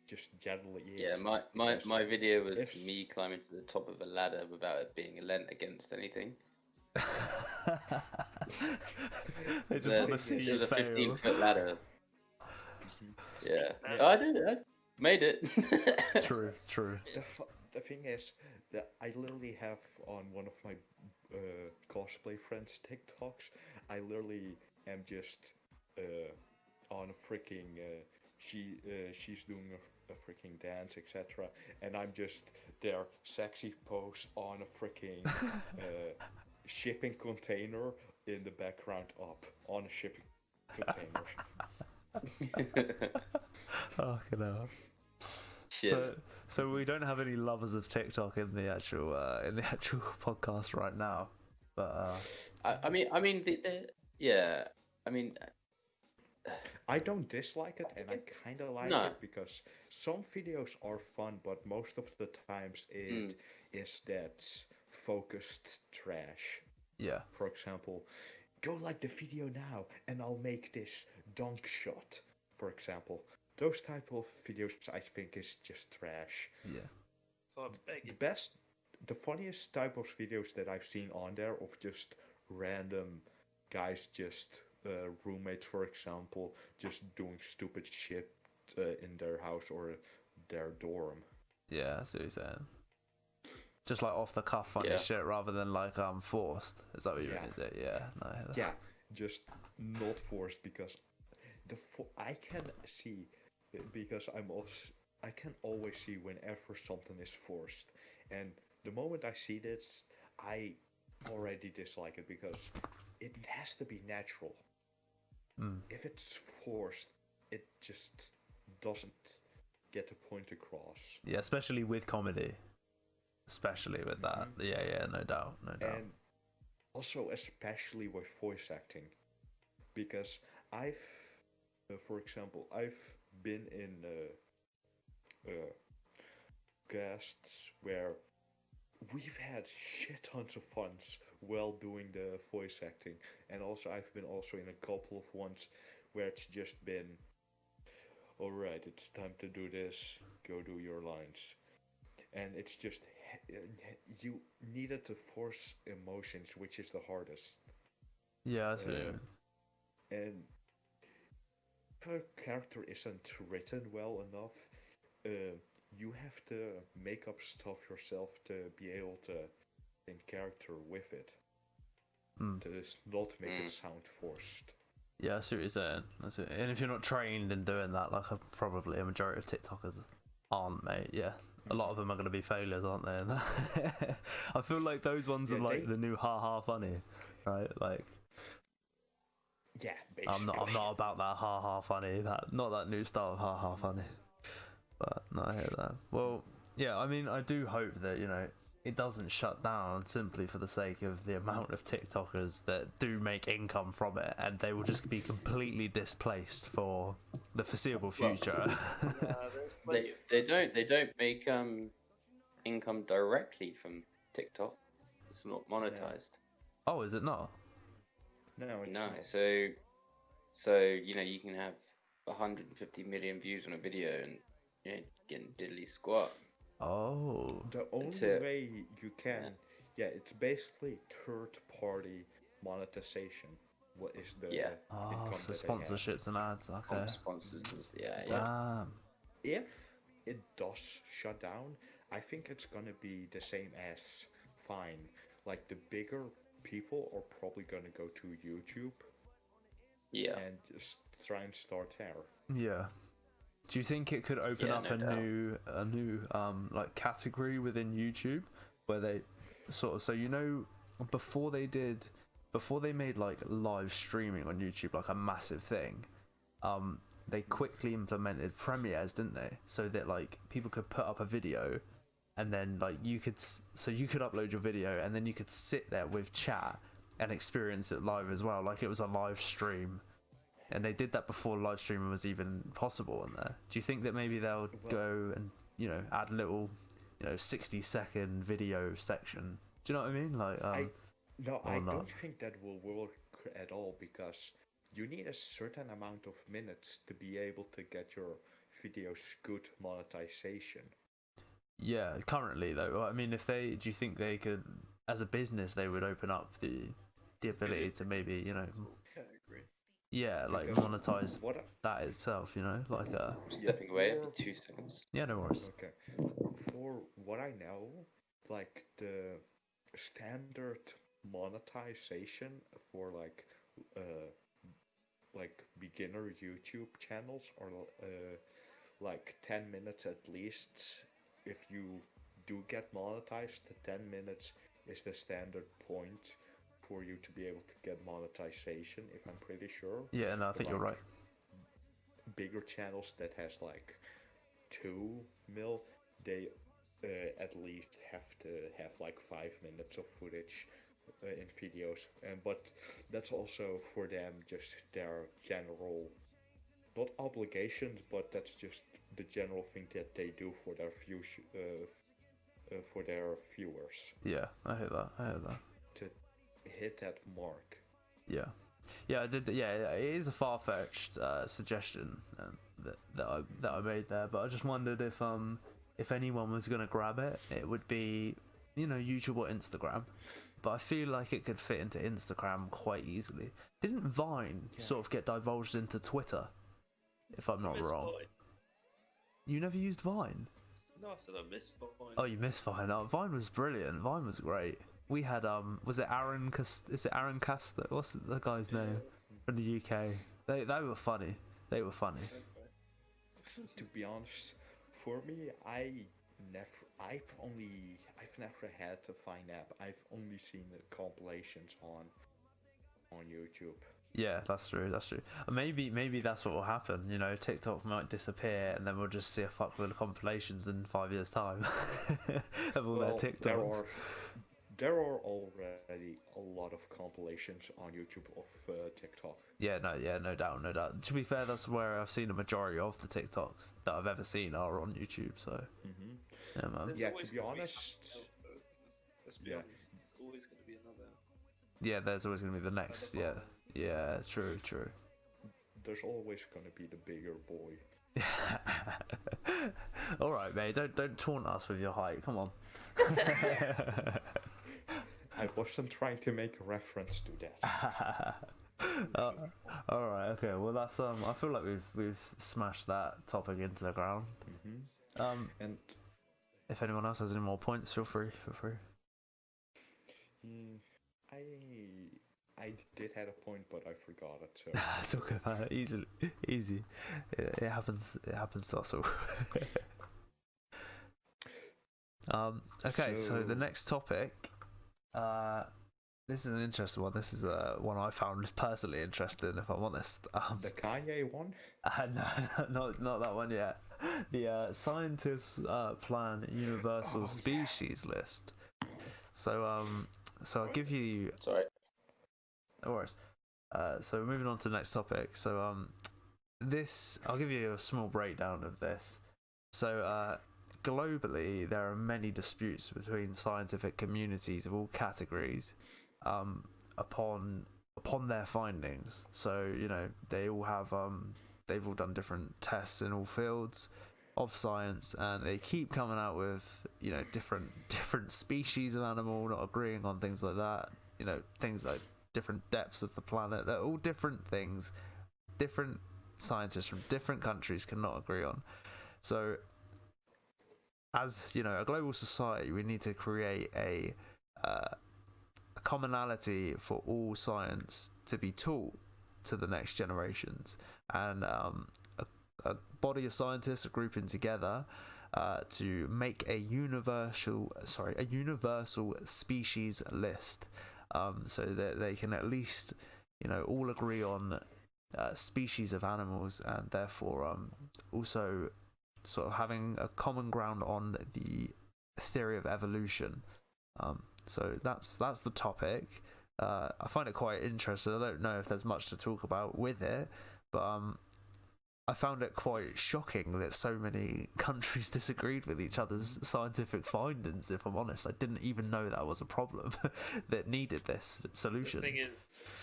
just generally it. Yeah, my because video was if me climbing to the top of a ladder without it being lent against anything. They just want to see It you was a fail. 15-foot ladder. Yeah. Yeah. Oh, I did it. I made it. True. the thing is that I literally have on one of my cosplay friends' TikToks, I literally am just on a freaking she's doing a freaking dance, etc., and I'm just there sexy pose on a freaking shipping container in the background up on a shipping container. Fucking hell. Shit. So we don't have any lovers of TikTok in the actual podcast right now, but I mean, yeah. I mean, I don't dislike it, and I kind of like No. it because some videos are fun, but most of the times it is that focused trash. yeah, For example, go like the video now, and I'll make this dunk shot. For example, those type of videos I think is just trash. yeah. So I'm begging. The funniest type of videos that I've seen on there of just random guys, just roommates, for example, just doing stupid shit in their house or their dorm. Yeah, that's what you're saying. Just like off the cuff funny Yeah. shit rather than like forced. Is that what you mean? Yeah. No, I hear that. Yeah, just not forced because I can see because I can always see whenever something is forced, and the moment I see this, I already dislike it because it has to be natural. If it's forced, it just doesn't get the point across. Yeah, especially with comedy. Especially with that. Yeah, no doubt. And also especially with voice acting. Because for example, I've been in casts where we've had shit tons of fun while doing the voice acting, and also I've been also in a couple of ones where it's just been, alright, it's time to do this, go do your lines. And it's just, you needed to force emotions, which is the hardest. Yeah, I see. And if a character isn't written well enough, you have to make up stuff yourself to be able to in character with it. To just not make it sound forced. Yeah, I see what you're saying. That's it. And if you're not trained in doing that, like probably a majority of TikTokers aren't, mate. Yeah, a lot of them are going to be failures, aren't they? I feel like those ones are like the new ha funny, right? Like, yeah, basically. I'm not about that ha funny. Not that new style of ha funny. But no, I hear that. Well, yeah, I mean, I do hope that it doesn't shut down simply for the sake of the amount of TikTokers that do make income from it, and they will just be completely displaced for the foreseeable future. They don't make income directly from TikTok. It's not monetized. Oh, is it not? No, it's No. not. So you can have 150 million views on a video and getting diddly squat. Oh. The only way you can, it's basically third-party monetization. What is the income So that they have. sponsorships and ads. Okay. Sponsors, yeah. Damn. If it does shut down, I think it's gonna be the same as Fine. Like the bigger people are probably gonna go to YouTube. Yeah. And just try and start there. Yeah. Do you think it could open up a new like category within YouTube where they sort of before they made like live streaming on YouTube like a massive thing, they quickly implemented premieres, didn't they? So that like people could put up a video and then like you could upload your video, and then you could sit there with chat and experience it live as well, like it was a live stream. And they did that before live streaming was even possible on there. Do you think that maybe they'll go and add a little 60-second video section? Do you know what I mean? Like I not? don't think that will work at all, because you need a certain amount of minutes to be able to get your videos good monetization. Yeah, currently though, I mean, do you think they could, as a business, they would open up the ability to maybe Category. yeah, like Because monetize that itself, like Stepping away, it'd be 2 seconds. yeah, no worries. Okay. For what I know, like the standard monetization for like beginner YouTube channels are like 10 minutes at least. If you do get monetized, 10 minutes is the standard point for you to be able to get monetization, if I'm pretty sure. Yeah, no, I think you're right. Bigger channels that has like 2 mil, they at least have to have like 5 minutes of footage in videos, but that's also for them just their general, not obligations, but that's just the general thing that they do for their viewers. Yeah, I hear that. To hit that mark. Yeah, I did. Yeah, it is a far-fetched suggestion that I made there, but I just wondered if anyone was gonna grab it, it would be YouTube or Instagram. But I feel like it could fit into Instagram quite easily. Didn't Vine sort of get divulged into Twitter? If I'm not wrong. Vine. You never used Vine? No, I said I miss Vine. Oh, you missed Vine. Oh, Vine was brilliant. Vine was great. We had was it Aaron? Is it Aaron Castor? What's the guy's name from the UK? They were funny. They were funny. To be honest, for me, I've never had a Vine app. I've only seen the compilations on YouTube. Yeah, that's true. Maybe that's what will happen. TikTok might disappear, and then we'll just see a fuckload of compilations in 5 years' time of all their TikToks. There are already a lot of compilations on YouTube of TikTok. Yeah, no doubt. To be fair, that's where I've seen a majority of the TikToks that I've ever seen are on YouTube. So, yeah, man. Yeah, to be honest. Let's be honest. It's always going to be another. Yeah, there's always going to be the next. Yeah, true. There's always going to be the bigger boy. All right, mate. Don't taunt us with your height. Come on. I wasn't trying to make a reference to that. All right. Okay. Well, that's I feel like we've smashed that topic into the ground. And if anyone else has any more points, feel free. I did have a point, but I forgot it. So. It's okay, man. Easy. It happens to us all. Okay, so the next topic. This is an interesting one. This is one I found personally interesting, if I'm honest. The Kanye one? No, not that one yet. The scientists plan universal species list. So I'll give you. Sorry. No worries. So moving on to the next topic. So I'll give you a small breakdown of this. So globally, there are many disputes between scientific communities of all categories upon their findings. So they all have they've all done different tests in all fields of science, and they keep coming out with different species of animal, not agreeing on things like that. Things like different depths of the planet. They're all different things. Different scientists from different countries cannot agree on. So, as a global society, we need to create a commonality for all science to be taught to the next generations, and a body of scientists are grouping together to make a universal species list, so that they can at least all agree on species of animals, and therefore also sort of having a common ground on the theory of evolution. So that's the topic. I find it quite interesting. I don't know if there's much to talk about with it, but I found it quite shocking that so many countries disagreed with each other's scientific findings. If I'm honest, I didn't even know that was a problem that needed this solution. The thing is,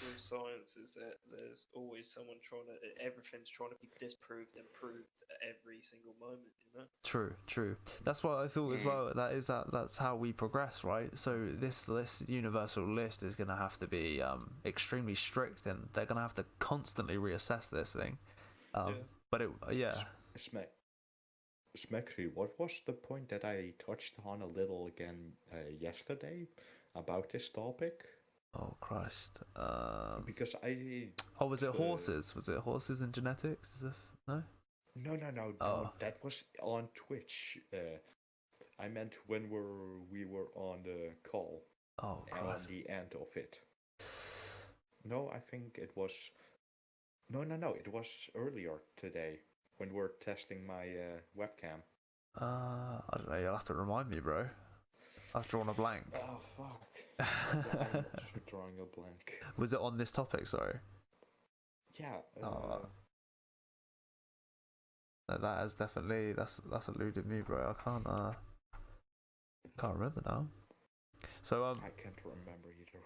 with science, is that there's always someone everything's trying to be disproved and proved at every single moment, you know? True. That's what I thought as well. That's how we progress, right? So this universal list is going to have to be extremely strict, and they're going to have to constantly reassess this thing. But Smexy, what was the point that I touched on a little again yesterday about this topic? Oh Christ! Because was it horses? Was it horses and genetics? Is this no? No. That was on Twitch. I meant when we were on the call. Oh Christ! And on the end of it. No, I think it was. No. It was earlier today when we're testing my webcam. I don't know. You'll have to remind me, bro. I've drawn a blank. Oh fuck! I'm drawing a blank. Was it on this topic? Sorry. Yeah. No, that has definitely that's eluded me, bro. I can't remember now. So I can't remember either.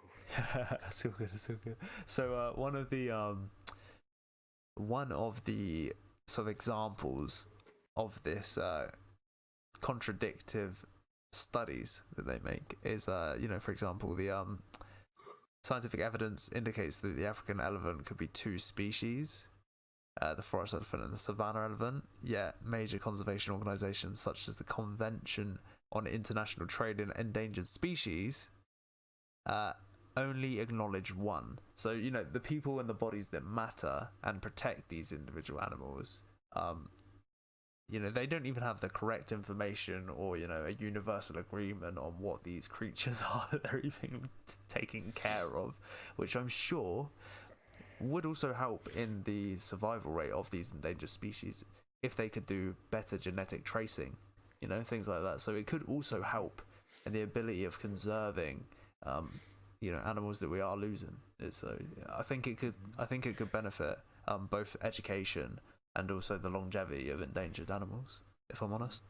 It's all good. So one of the sort of examples of this contradictive studies that they make is for example, the scientific evidence indicates that the African elephant could be two species, the forest elephant and the savanna elephant, yet major conservation organizations such as the Convention on International Trade in Endangered Species only acknowledge one. So the people and the bodies that matter and protect these individual animals, they don't even have the correct information or a universal agreement on what these creatures are that they're even taking care of, which I'm sure would also help in the survival rate of these endangered species if they could do better genetic tracing, things like that. So it could also help in the ability of conserving animals that we are losing. So I think it could benefit both education and also the longevity of endangered animals, if I'm honest.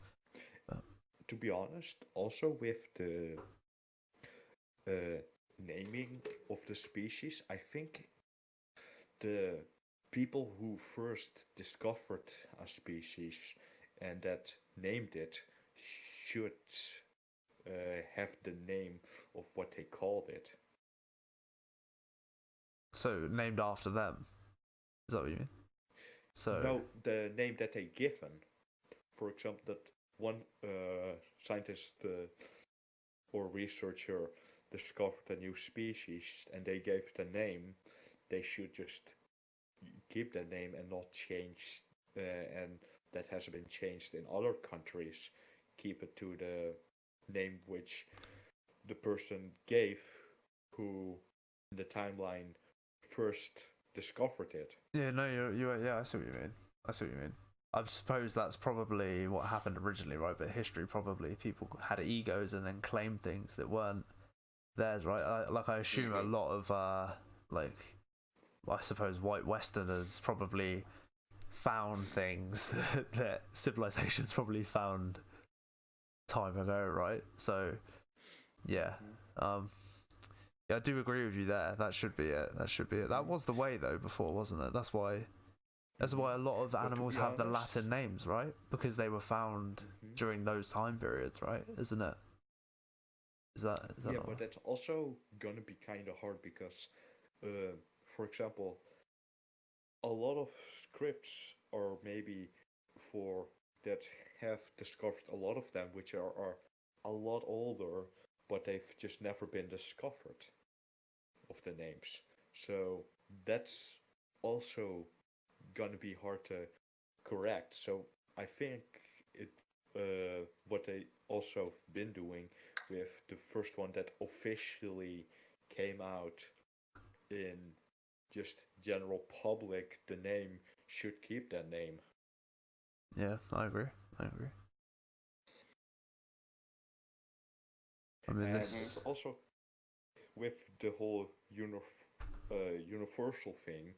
To be honest, also with the naming of the species, I think the people who first discovered a species and that named it should have the name of what they called it. So named after them? Is that what you mean? So no, the name that they given. For example, that one scientist or researcher discovered a new species and they gave the name. They should just keep the name and not change, and that has been changed in other countries. Keep it to the name which the person gave who in the timeline first discovered it. Yeah, no, yeah, I see what you mean. I suppose that's probably what happened originally, right? But history probably people had egos and then claimed things that weren't theirs, right? I assume a lot of I suppose white Westerners probably found things that civilizations probably found time ago, right? So yeah. I do agree with you there. That should be it. That was the way though before, wasn't it? That's why a lot of animals have the Latin names, right? Because they were found during those time periods, right? Isn't it? Is that yeah, but that's also gonna be kind of hard because, for example, a lot of scripts or maybe for that have discovered a lot of them, which are a lot older, but they've just never been discovered of the names. So that's also gonna be hard to correct. So I think it what they also been doing with the first one that officially came out in just general public, the name should keep that name. Yeah, I agree. I mean, And this. also with the whole universal thing,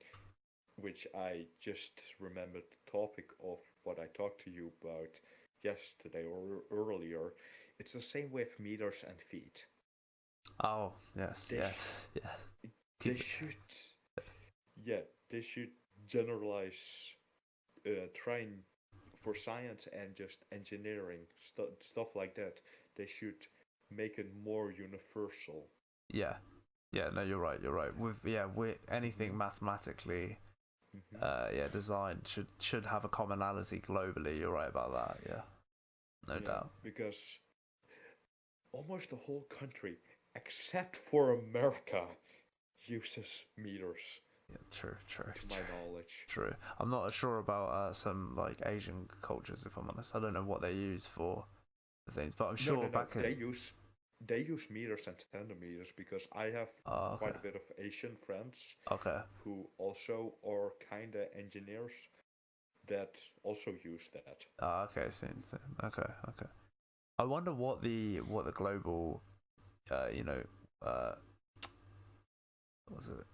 which I just remembered the topic of what I talked to you about yesterday or earlier. It's the same with meters and feet. Oh yes, They yes, yes. they Keep it. should, yeah, they should generalize, trying for science and just engineering stuff like that. They should make it more universal. Yeah, yeah. No, you're right. You're right. With anything mathematically, Hmm. designed should have a commonality globally. You're right about that. Yeah, no Yeah, doubt. because almost the whole country, except for America, uses meters, Yeah, true, true, to my true. knowledge. True. I'm not sure about some like Asian cultures, if I'm honest. I don't know what they use for the things, but I'm No, sure no, no. back in. They use meters and centimeters because I have Oh, quite okay. a bit of Asian friends Okay. who also are kinda engineers that also use that. Okay. Seen. Okay. Okay. I wonder what the global, you know, uh, what was it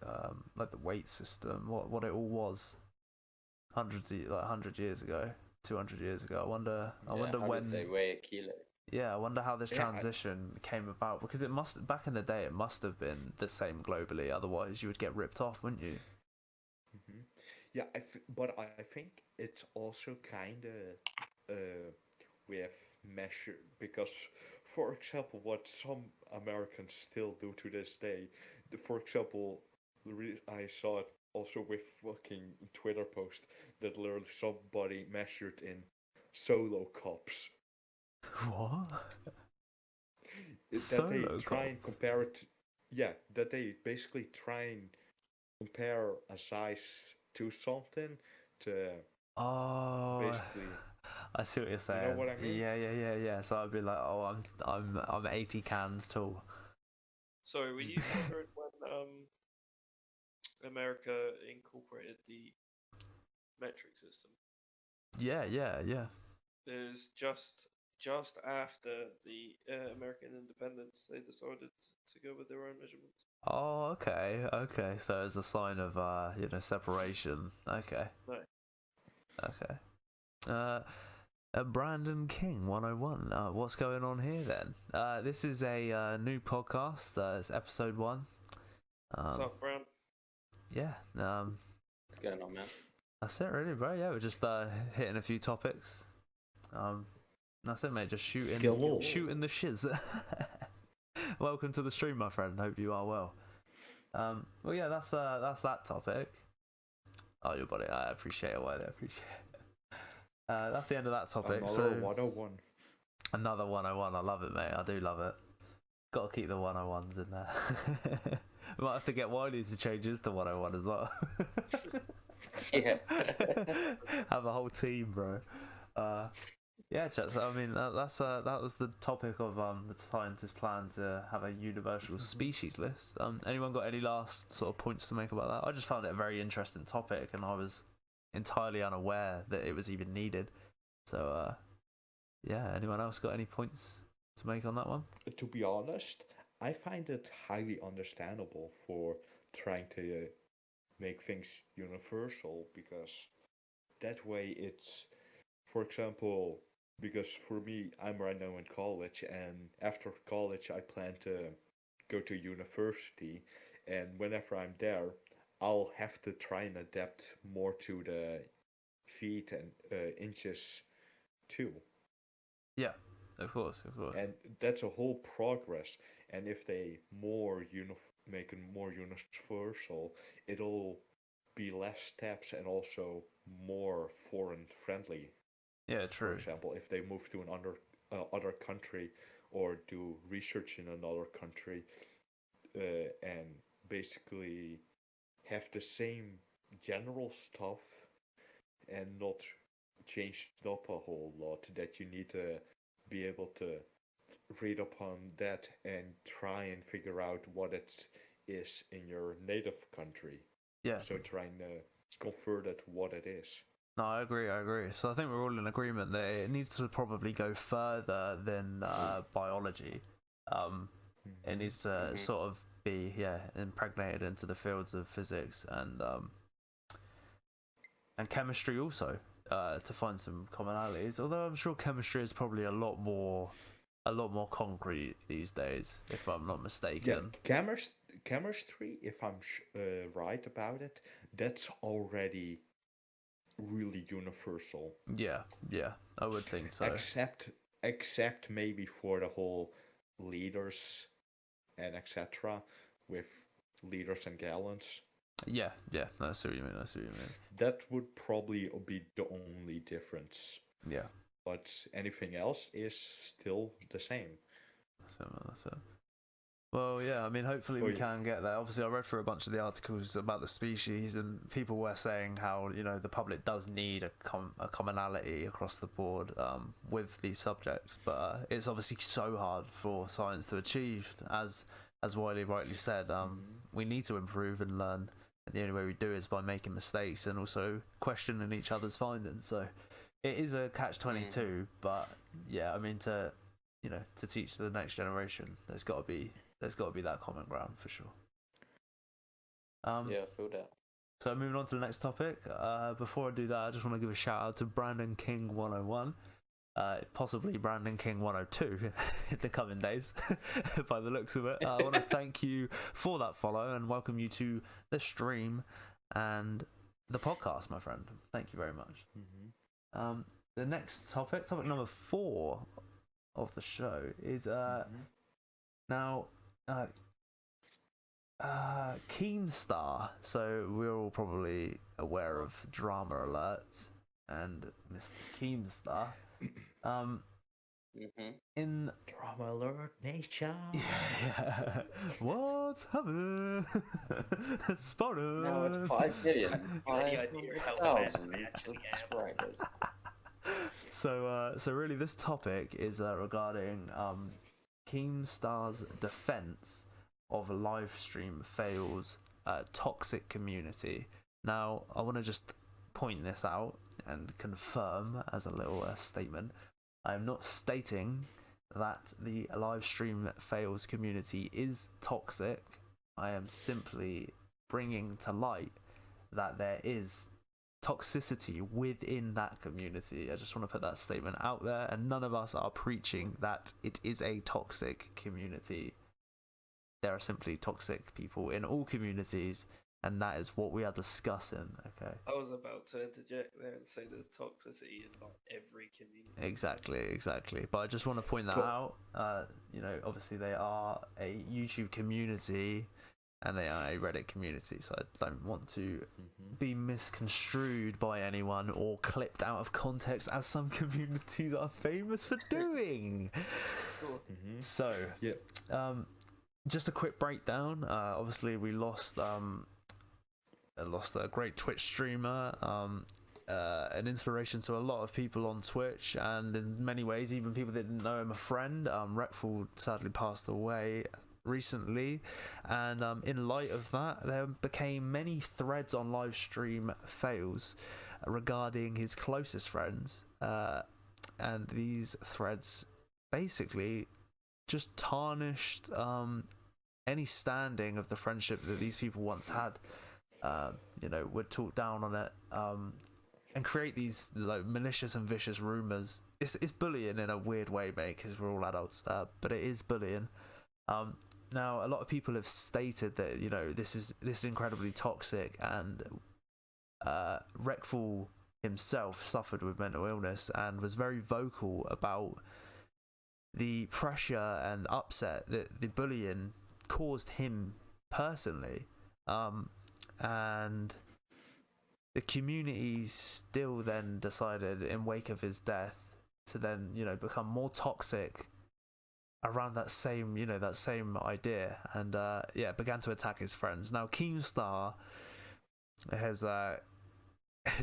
like the weight system, what it all was like 100 years ago, 200 years ago. I Yeah, wonder how did they when. weigh a kilo? Yeah, I wonder how this Yeah, transition came about because it must back in the day it must have been the same globally. Otherwise, you would get ripped off, wouldn't you? hmm yeah. But I think it's also kinda with measure because, for example, what some Americans still do to this day. For example, I saw it also with fucking Twitter post that literally somebody measured in solo cups. What? That they Solo try and cups? compare it. Yeah, that they basically try and compare a size to something to Oh, basically, I see what you're you know saying. what I mean? Yeah. So I'd be like, oh, I'm 80 cans tall. Sorry, were you wondering when America incorporated the metric system? Yeah. There's just after the American independence, they decided to go with their own measurements. Oh, okay. So it's a sign of separation. Okay. No. Okay. Uh, Brandon King 101. What's going on here then? This is a new podcast. It's episode 1. South Brown. Yeah. What's going on, man? That's it, really, bro. Yeah, we're just hitting a few topics. That's it, mate. Just shooting the shiz. Welcome to the stream, my friend. Hope you are well. Well, yeah, that's that topic. Oh, your body. I appreciate it, Wiley. I appreciate it. That's the end of that topic. Another So 101. another 101. I love it, mate. I do love it. Got to keep the 101s in there. We might have to get Wiley to change his to 101 as well. Yeah. Have a whole team, bro. Yeah, chat. So I mean, that was the topic of the scientists' plan to have a universal species list. Anyone got any last sort of points to make about that? I just found it a very interesting topic, and I was entirely unaware that it was even needed. So yeah. Anyone else got any points to make on that one? To be honest, I find it highly understandable for trying to make things universal because that way it's, for example, because for me, I'm right now in college, and after college, I plan to go to university, and whenever I'm there, I'll have to try and adapt more to the feet and inches too. Yeah, of course. And that's a whole progress. And if they make it more universal, it'll be less steps and also more foreign friendly. Yeah, For true. example, if they move to another other country or do research in another country, and basically have the same general stuff and not change it up a whole lot, that you need to be able to read upon that and try and figure out what it is in your native country. Yeah. So trying to convert it to what it is. No, I agree. So I think we're all in agreement that it needs to probably go further than biology. It needs to sort of be impregnated into the fields of physics and chemistry also, to find some commonalities. Although I'm sure chemistry is probably a lot more concrete these days, if I'm not mistaken. Yeah, chemistry, if I'm right about it, that's already really universal. Yeah, I would think so. Except maybe for the whole liters and etc. with liters and gallons. Yeah, I see what you mean. That would probably be the only difference. Yeah. But anything else is still the same. That's it. Well, yeah, I mean, hopefully we can get there. Obviously, I read through a bunch of the articles about the species, and people were saying how, the public does need a commonality across the board with these subjects, but it's obviously so hard for science to achieve. As Wiley rightly said, we need to improve and learn, and the only way we do is by making mistakes and also questioning each other's findings. So it is a catch-22, but yeah, I mean, to teach the next generation, there's got to be that common ground for sure. Yeah, I feel that. So moving on to the next topic. Before I do that, I just want to give a shout out to Brandon King 101, possibly Brandon King 102 in the coming days, by the looks of it. I want to thank you for that follow and welcome you to the stream and the podcast, my friend. Thank you very much. The next topic number 4 of the show is now Keemstar. So we're all probably aware of Drama Alert and Mr. Keemstar. In Drama Alert Nation. Yeah. What's happening? Spotted. Now it's 5 million. 500,000 subscribers. So really, this topic is regarding Keemstar's defense of a live stream fails toxic community. Now, I want to just point this out and confirm as a little statement. I am not stating that the live stream fails community is toxic. I am simply bringing to light that there is toxicity within that community. I just want to put that statement out there, and none of us are preaching that it is a toxic community. There are simply toxic people in all communities, and that is what we are discussing. Okay. I was about to interject there and say there's toxicity in not every community. Exactly. But I just want to point that out. Obviously they are a YouTube community and they are a Reddit community, so I don't want to be misconstrued by anyone or clipped out of context, as some communities are famous for doing. So, just a quick breakdown. Obviously, we lost a great Twitch streamer, an inspiration to a lot of people on Twitch, and in many ways, even people that didn't know him, a friend. Reckful sadly passed away recently, and in light of that, there became many threads on live stream fails regarding his closest friends, and these threads basically just tarnished any standing of the friendship that these people once had. Would talk down on it and create these malicious and vicious rumors. It's bullying in a weird way, mate, because we're all adults, but it is bullying. Now, a lot of people have stated that this is incredibly toxic, and Reckful himself suffered with mental illness and was very vocal about the pressure and upset that the bullying caused him personally, and the community still then decided, in wake of his death, to then become more toxic around that same idea, and began to attack his friends. Now, Keemstar has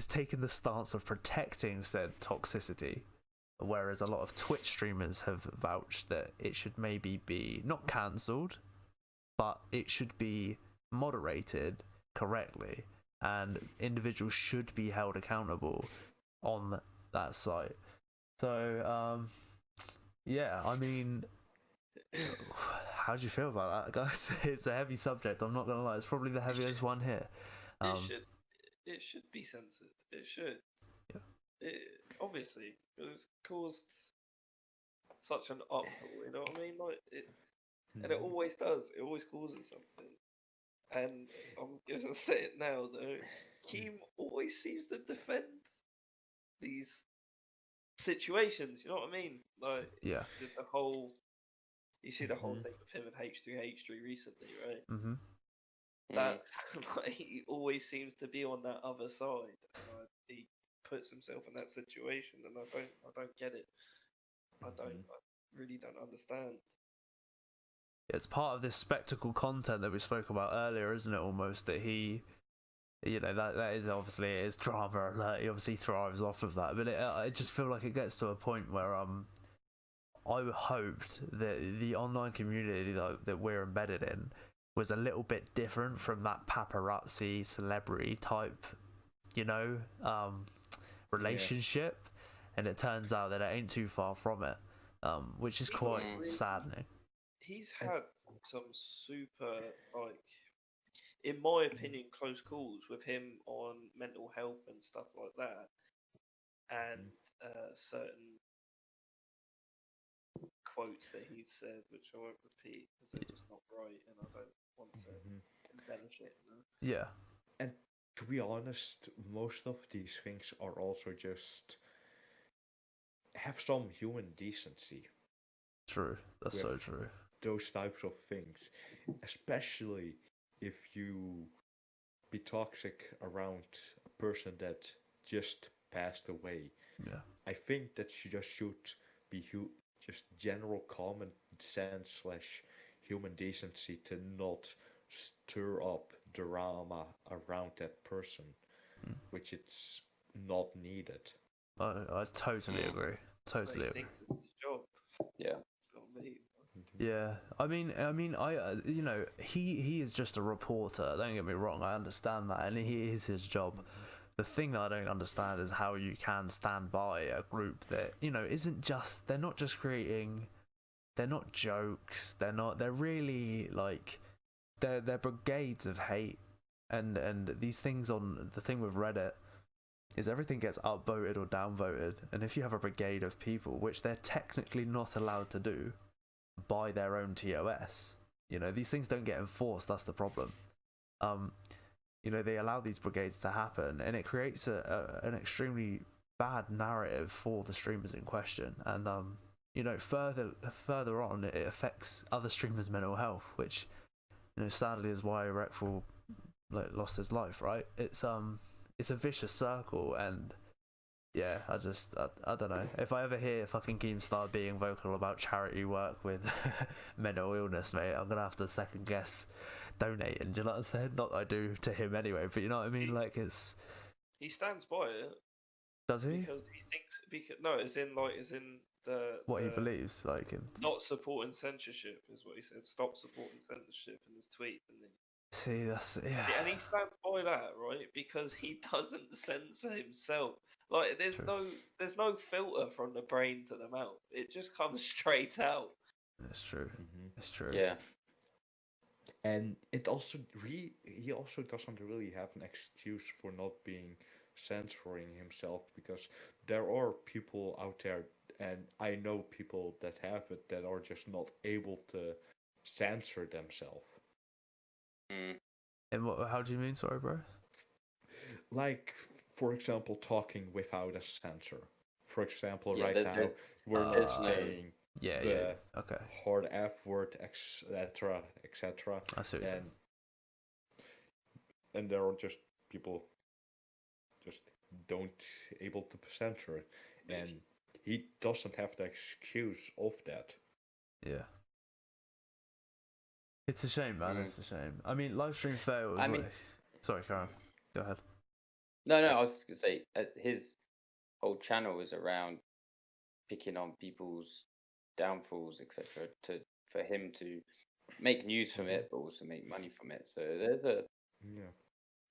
taken the stance of protecting said toxicity, whereas a lot of Twitch streamers have vouched that it should maybe be not cancelled, but it should be moderated correctly, and individuals should be held accountable on that site. So I mean, How do you feel about that, guys? It's a heavy subject. I'm not gonna lie. It's probably the heaviest one here. It should it should be censored. It should. Yeah. Obviously, it's caused such an uproar. You know what I mean? Like it, and it always does. It always causes something. And I'm gonna say it now though. Keem always seems to defend these situations. You know what I mean? Like Yeah. the whole. You see the whole thing with him and H3 recently, right? Mm-hmm. That like, he always seems to be on that other side. He puts himself in that situation, and I don't get it. I really don't understand. It's part of this spectacle content that we spoke about earlier, isn't it? Almost that he, that is obviously it is drama alert. He obviously thrives off of that, but I just feel like it gets to a point where I hoped that the online community that we're embedded in was a little bit different from that paparazzi celebrity type, relationship, and it turns out that it ain't too far from it, which is quite saddening. He's had some super, like, in my opinion, close calls with him on mental health and stuff like that, and certain quotes that he's said, which I won't repeat because they're just not right, and I don't want to embellish it. Yeah. And to be honest, most of these things are also just have some human decency. True. That's so true. Those types of things, especially if you be toxic around a person that just passed away. Yeah. I think that you just should be just general common sense / human decency to not stir up drama around that person, which it's not needed. I totally agree. Totally agree. Thinks it's his job. Yeah. Yeah, I mean, he is just a reporter. Don't get me wrong. I understand that, and he is his job. The thing that I don't understand is how you can stand by a group that isn't just. They're not just creating. They're not jokes. They're really like. They're brigades of hate, and these things on the thing with Reddit is everything gets upvoted or downvoted, and if you have a brigade of people, which they're technically not allowed to do by their own P.O.S. These things don't get enforced. That's the problem. They allow these brigades to happen, and it creates an extremely bad narrative for the streamers in question. And further on, it affects other streamers' mental health, which sadly is why Rekful lost his life. Right? It's a vicious circle, and yeah, I don't know. If I ever hear fucking Keemstar being vocal about charity work with mental illness, mate, I'm gonna have to second guess donating. Do you know what I'm saying? Not that I do to him anyway, but you know what I mean. Like he stands by it. Does he? Because he thinks it's in the what he believes, like in not supporting censorship is what he said. Stop supporting censorship in his tweet, and then. See, that's yeah. And he stands by that, right? Because he doesn't censor himself. Like there's no filter from the brain to the mouth. It just comes straight out. That's true. It's true. Yeah. And it also he also doesn't really have an excuse for not being censoring himself, because there are people out there, and I know people that have it, that are just not able to censor themselves. And how do you mean, sorry, bro? Like, for example, talking without a censor. For example, now we're not saying the okay, hard F word, etc., etc. I see what you're saying. And there are just people just don't able to censor it, and he doesn't have the excuse of that. Yeah. It's a shame, man. It's a shame. I mean, live stream fails. Sorry, Karen. Go ahead. No, I was just gonna say his whole channel is around picking on people's downfalls, etc. For him to make news from it, but also make money from it. So there's a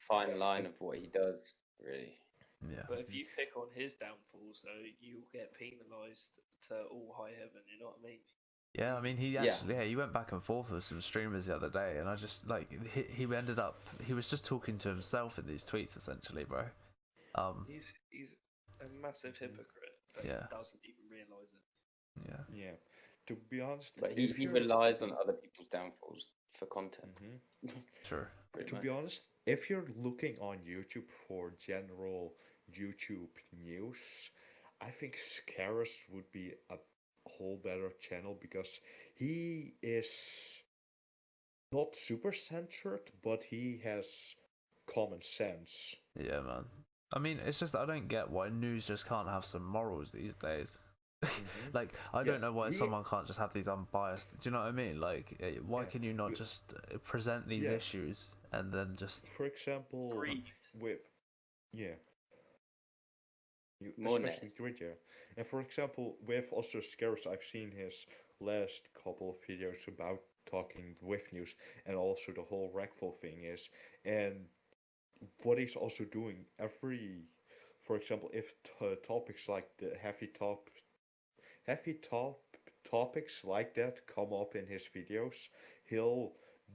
fine line of what he does, really. Yeah. But if you pick on his downfalls, though, you'll get penalised to all high heaven. You know what I mean? Yeah, I mean, he went back and forth with some streamers the other day, and I just like he ended up he was just talking to himself in these tweets essentially, bro. He's a massive hypocrite, but Yeah. he doesn't even realise it. Yeah. Yeah. To be honest, But he relies on other people's downfalls for content. Sure. To be honest, if you're looking on YouTube for general YouTube news, I think Scaris would be a whole better channel because he is not super censored, but he has common sense. Yeah, man. I mean, it's just I don't get why news just can't have some morals these days. Like, I don't know why someone can't just have these unbiased. Do you know what I mean? Like, why can you not just present these issues and then just, for example, with more especially grid, and for example, with also Scaris, I've seen his last couple of videos about talking with news, and also the whole Rackful thing is, and what he's also doing for example, if topics like the topics like that come up in his videos, he'll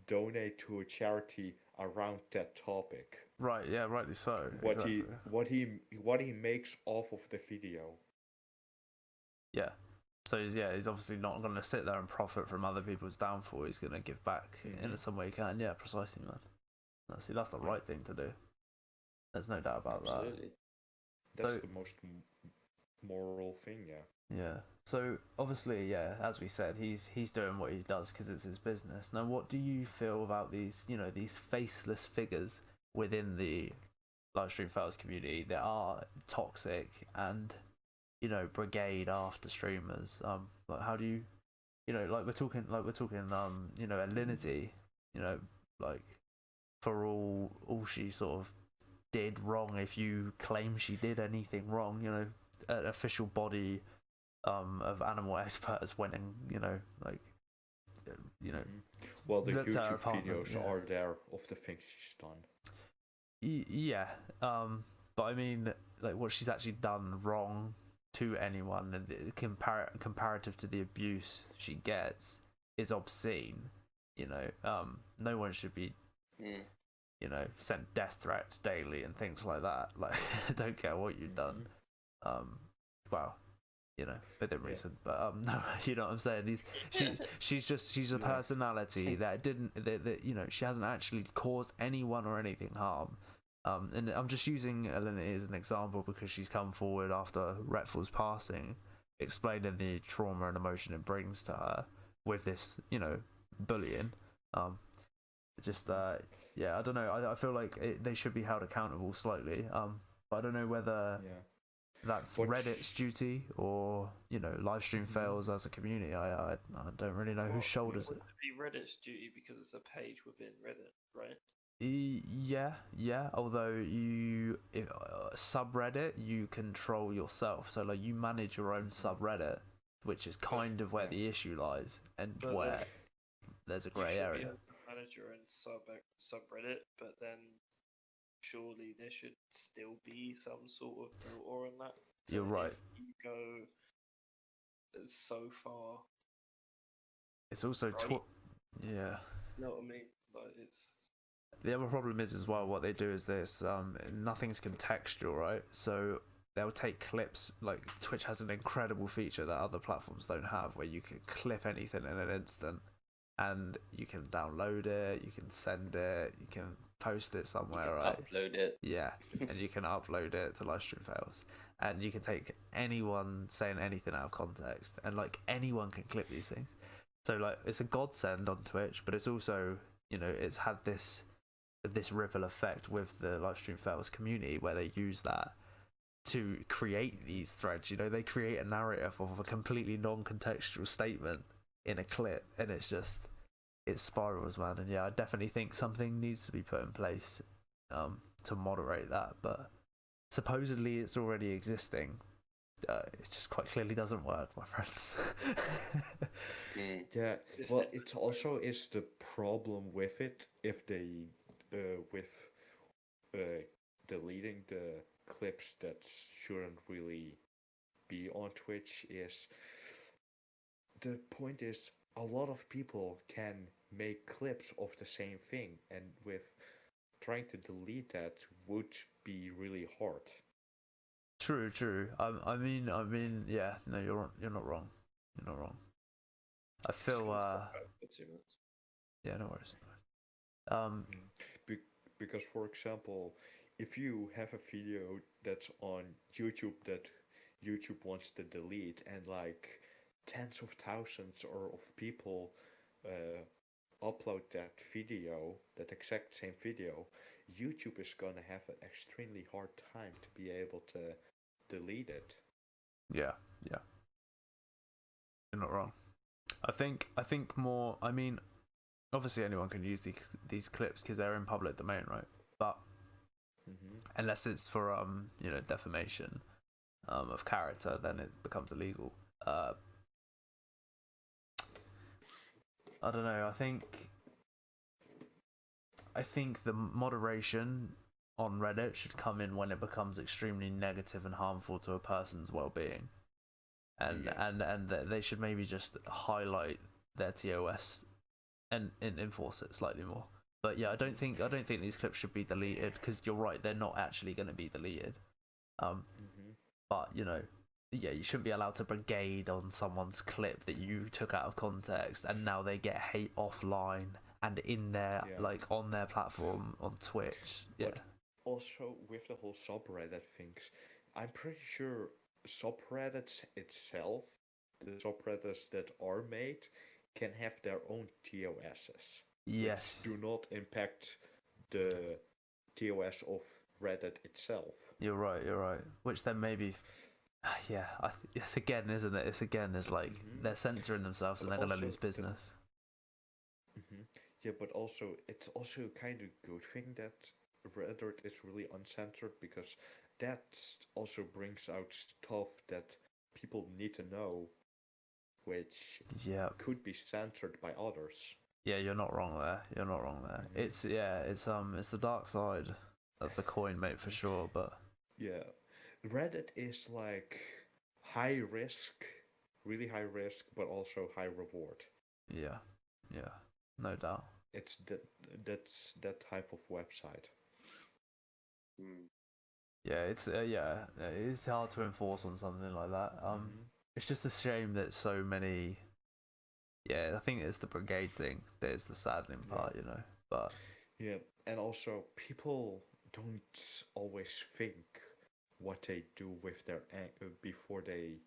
donate to a charity around that topic. right? Yeah, rightly so. What he makes off of the video. Yeah. So he's obviously not going to sit there and profit from other people's downfall. He's going to give back in some way he can. Yeah, precisely, man. That's the right thing to do. There's no doubt about Absolutely. That's the most moral thing, Yeah. So obviously, as we said, he's doing what he does because it's his business. Now, what do you feel about these faceless figures within the live stream fails community that are toxic and brigade after streamers? Like, how do you, like we're talking Alinity, like for all she sort of did wrong, if you claim she did anything wrong, an official body of animal experts went and well, the looked at her YouTube apartment, videos are there of the things she's done. Yeah, but I mean, like, what she's actually done wrong to anyone, and comparative to the abuse she gets, is obscene. No one should be, sent death threats daily and things like that. Like, I don't care what you've done. Well, within reason, but no, you know what I'm saying. She's a personality that she hasn't actually caused anyone or anything harm. And I'm just using Elena as an example because she's come forward after Retful's passing, explaining the trauma and emotion it brings to her with this, bullying. I don't know. I feel like they should be held accountable slightly. But I don't know whether that's Reddit's duty or live stream fails as a community. I don't really know whose shoulders it. It would be Reddit's duty because it's a page within Reddit, right? Yeah. Although subreddit, you control yourself. So like you manage your own subreddit, which is kind of where the issue lies, and where there's a grey area. Manage your own subreddit, but then surely there should still be some sort of filter on that. You're right. If you go so far. It's also yeah. You know what I mean? Like the other problem is as well, what they do is this, nothing's contextual, right? So they'll take clips, like Twitch has an incredible feature that other platforms don't have, where you can clip anything in an instant, and you can download it, you can send it, you can post it somewhere, right? Upload it. Yeah, and you can upload it to Livestream Fails, and you can take anyone saying anything out of context, and like anyone can clip these things. So like it's a godsend on Twitch, but it's also, it's had this ripple effect with the Livestream Fails community, where they use that to create these threads. They create a narrative of a completely non-contextual statement in a clip, and it spirals, man. And I definitely think something needs to be put in place to moderate that, but supposedly it's already existing. It just quite clearly doesn't work, my friends. Yeah, well, it also is the problem with it if they deleting the clips that shouldn't really be on Twitch is the point is, a lot of people can make clips of the same thing, and with trying to delete that would be really hard. True. I mean, yeah. No, you're not wrong. You're not wrong. I feel. Yeah, no worries. Because, for example, if you have a video that's on YouTube that YouTube wants to delete, and like tens of thousands or of people upload that video, that exact same video, YouTube is gonna have an extremely hard time to be able to delete it. Yeah. You're not wrong. I think more. I mean, obviously anyone can use these clips because they're in public domain, right? But unless it's for defamation of character, then it becomes illegal. I don't know. I think the moderation on Reddit should come in when it becomes extremely negative and harmful to a person's well-being, and they should maybe just highlight their T.O.S. and enforce it slightly more. But yeah, I don't think these clips should be deleted, because you're right, they're not actually going to be deleted. But yeah, you shouldn't be allowed to brigade on someone's clip that you took out of context, and now they get hate offline and in their like on their platform on Twitch. Yeah. But also with the whole subreddit things, I'm pretty sure subreddits itself, the subreddits that are made, can have their own TOSs. Yes. Which do not impact the TOS of Reddit itself. You're right. Which then maybe, yeah, it's again, isn't it? It's like they're censoring themselves, and they're gonna lose business. Yeah, but also it's also kind of good thing that Reddit is really uncensored, because that also brings out stuff that people need to know, which could be censored by others. Yeah, you're not wrong there. It's the dark side of the coin, mate, for sure. But yeah, Reddit is like high risk, really high risk, but also high reward. Yeah, no doubt. It's that type of website. Yeah, it's hard to enforce on something like that. It's just a shame that so many. Yeah, I think it's the brigade thing that is the saddening part, But yeah, and also people don't always think what they do with their before they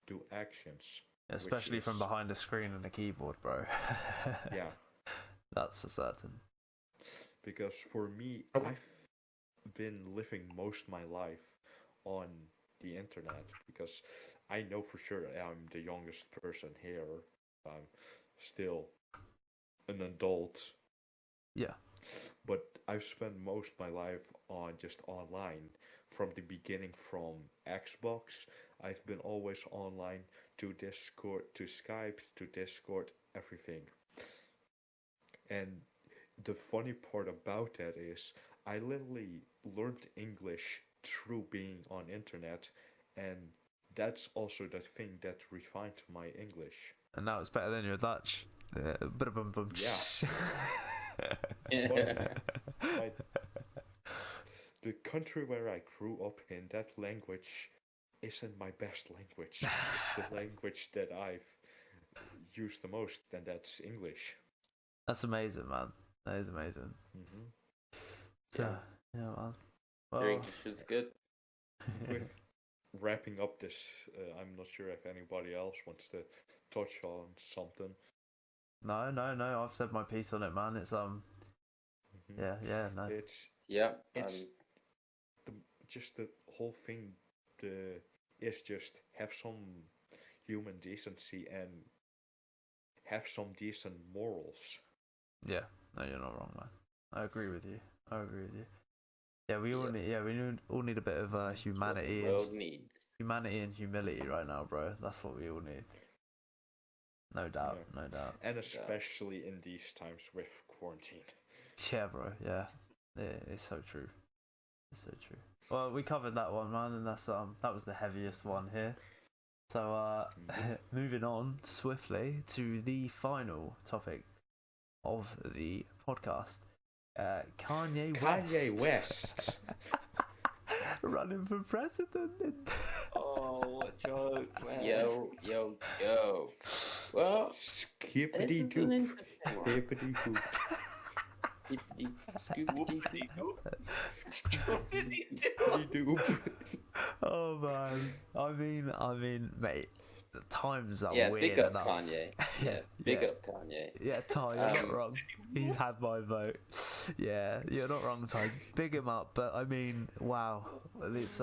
do actions. Especially from behind a screen and a keyboard, bro. Yeah, that's for certain. Because for me, I've been living most of my life on the internet, because I know for sure I'm the youngest person here. I'm still an adult. Yeah. But I've spent most of my life on just online from the beginning. From Xbox, I've been always online, to Discord, to Skype, to Discord, everything. And the funny part about that is I literally learned English through being on internet, and that's also the thing that refined my English. And now it's better than your Dutch. Yeah. The country where I grew up in, that language isn't my best language. It's the language that I've used the most, and that's English. That's amazing, man. That is amazing. Yeah, man. Well, your English is good. With wrapping up this, I'm not sure if anybody else wants to touch on something. No. I've said my piece on it, man. It's no. It's just the whole thing. Is just have some human decency and have some decent morals. Yeah, no, you're not wrong, man. I agree with you. Yeah, we all need a bit of humanity. What the world needs. Humanity and humility right now, bro. That's what we all need. No doubt. And especially in these times with quarantine. Yeah, bro. Yeah, it's so true. Well, we covered that one, man, and that was the heaviest one here. So, moving on swiftly to the final topic of the podcast. Kanye West. Running for president. Oh, what a joke, man. Yo. Well, Skippity this is an doop. interesting one. Skippity doop. Scoopity Scoopity-doo. Skippity doop. Oh man, I mean, mate, the times are Yeah, weird big up enough. Kanye. Yeah, big up Kanye. Yeah, Ty, you're not wrong. He had my vote. Yeah, you're not wrong, Ty. Big him up, but I mean, wow, it's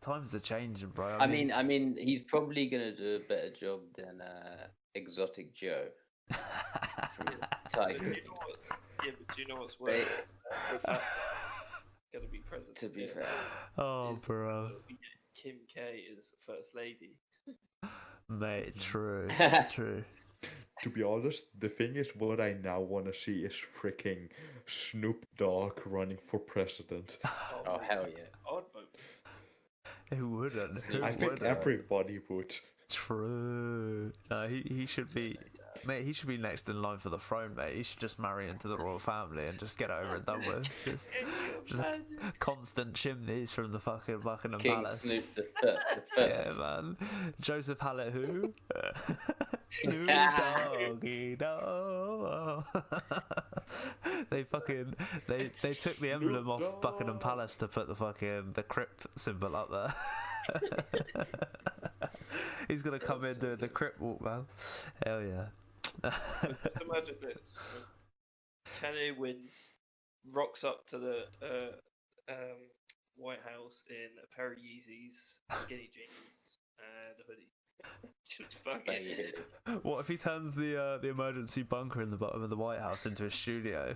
times are changing, bro. I mean, he's probably gonna do a better job than Exotic Joe from Tiger. But do you know what's worse? The fact that gonna be president. To be fair, oh, is bro, we get Kim K is first lady. mate, true. To be honest, the thing is, what I now want to see is freaking Snoop Dogg running for president. oh hell yeah. I'd vote for Who wouldn't? Who I think wouldn't? everybody would. True. No, he should be, mate. He should be next in line for the throne, mate. He should just marry into the royal family and just get it over and done with. Just constant chimneys from the fucking Buckingham King Palace. Snoop the first. Yeah, man. Joseph Hallett, who? Snoop Doggy Dogg. They took the emblem off Dogg. Buckingham Palace to put the crypt symbol up there. He's gonna come in doing the crypt walk, man. Hell yeah. Just imagine this. Kanye wins, rocks up to the White House in a pair of Yeezys, skinny jeans, and a hoodie. Just fucking What if he turns the emergency bunker in the bottom of the White House into a studio?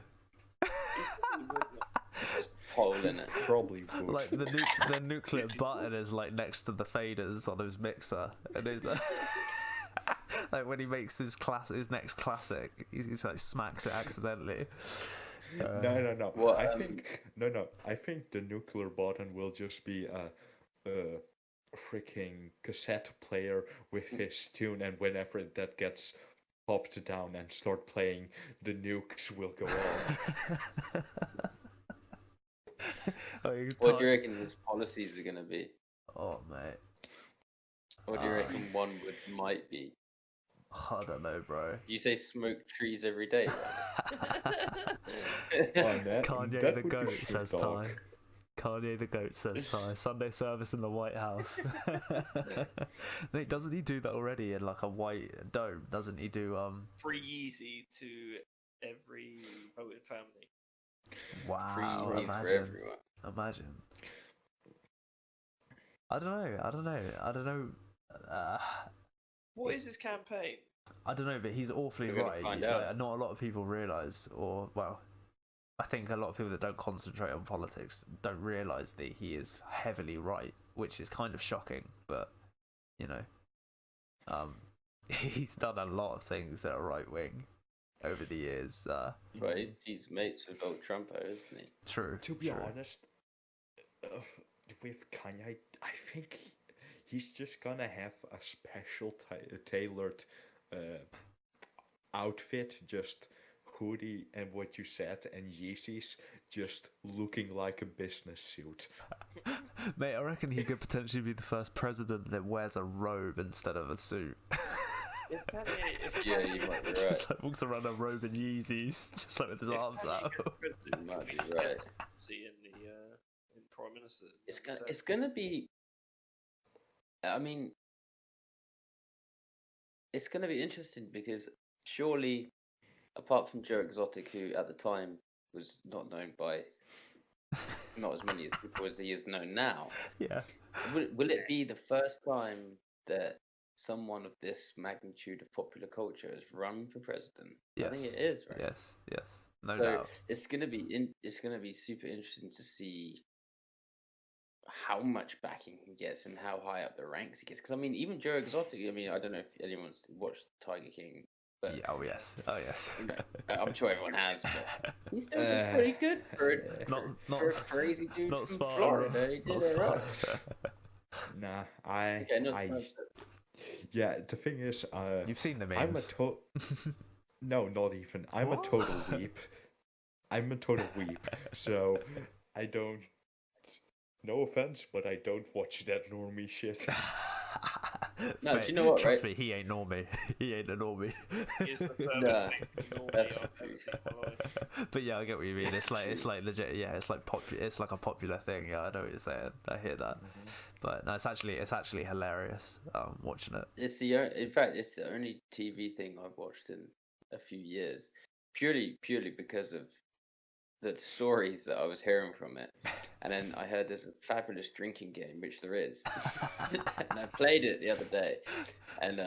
Just hole in it. Probably would. Like the nuclear button is like next to the faders on his mixer, and it's like when he makes his next classic, he's like smacks it accidentally. No. What, I think the nuclear button will just be a freaking cassette player with his tune, and whenever that gets popped down and start playing, the nukes will go off. What do you reckon his policies are gonna be? Oh mate, What do you reckon one might be? I don't know, bro. You say smoke trees every day, right? Kanye the goat says Ty. Kanye the goat says Ty. Sunday service in the White House. Mate, doesn't he do that already in like a white dome? Doesn't he do free Yeezy to every voting family? Wow, Free Yeezys for imagine. everyone. Imagine. I don't know. What is his campaign? I don't know, but he's awfully We're gonna right. find out. Like, not a lot of people realise, or well, I think a lot of people that don't concentrate on politics don't realise that he is heavily right, which is kind of shocking. But you know, he's done a lot of things that are right wing over the years. But he's mates with old Trumpo, isn't he? True. To be true. honest, with Kanye, I think he's just gonna have a special tailored outfit, just hoodie and what you said, and Yeezys, just looking like a business suit. Mate, I reckon he could potentially be the first president that wears a robe instead of a suit. Yeah, you might be right. Just like walks around a robe and Yeezys, just like with his arms out. You might be right. See in Prime Minister. It's gonna be. I mean, it's gonna be interesting because surely, apart from Joe Exotic, who at the time was not known by not as many people as he is known now, Yeah. will it be the first time that someone of this magnitude of popular culture has run for president? Yes. I think it is, right? Yes. No So doubt. it's gonna be super interesting to see how much backing he gets and how high up the ranks he gets. Because I mean, even Joe Exotic. I mean, I don't know if anyone's watched Tiger King, but Yeah, oh yes. you know, I'm sure everyone has. But he still did pretty good for a crazy dude not from Sparta. Florida. He did Not it right. Sparta. Nah, Okay, not Sparta. Yeah, the thing is, You've seen the I'm a memes. no, not even. I'm a What? total weep. I'm a total weep. So I don't. No offense, but I don't watch that normie shit. No, do Mate, you know what, trust right? me, he ain't normie. He ain't a normie. It's the furthest Nah, thing from normally that's I've true. ever seen in my life. But yeah, I get what you mean. Yeah, It's true. like legit. Yeah, it's like it's like a popular thing. Yeah, I know what you're saying. I hear that. But no, it's actually hilarious. Watching it. It's in fact, it's the only TV thing I've watched in a few years, purely because of the stories that I was hearing from it. And then I heard there's a fabulous drinking game, which there is, and I played it the other day, and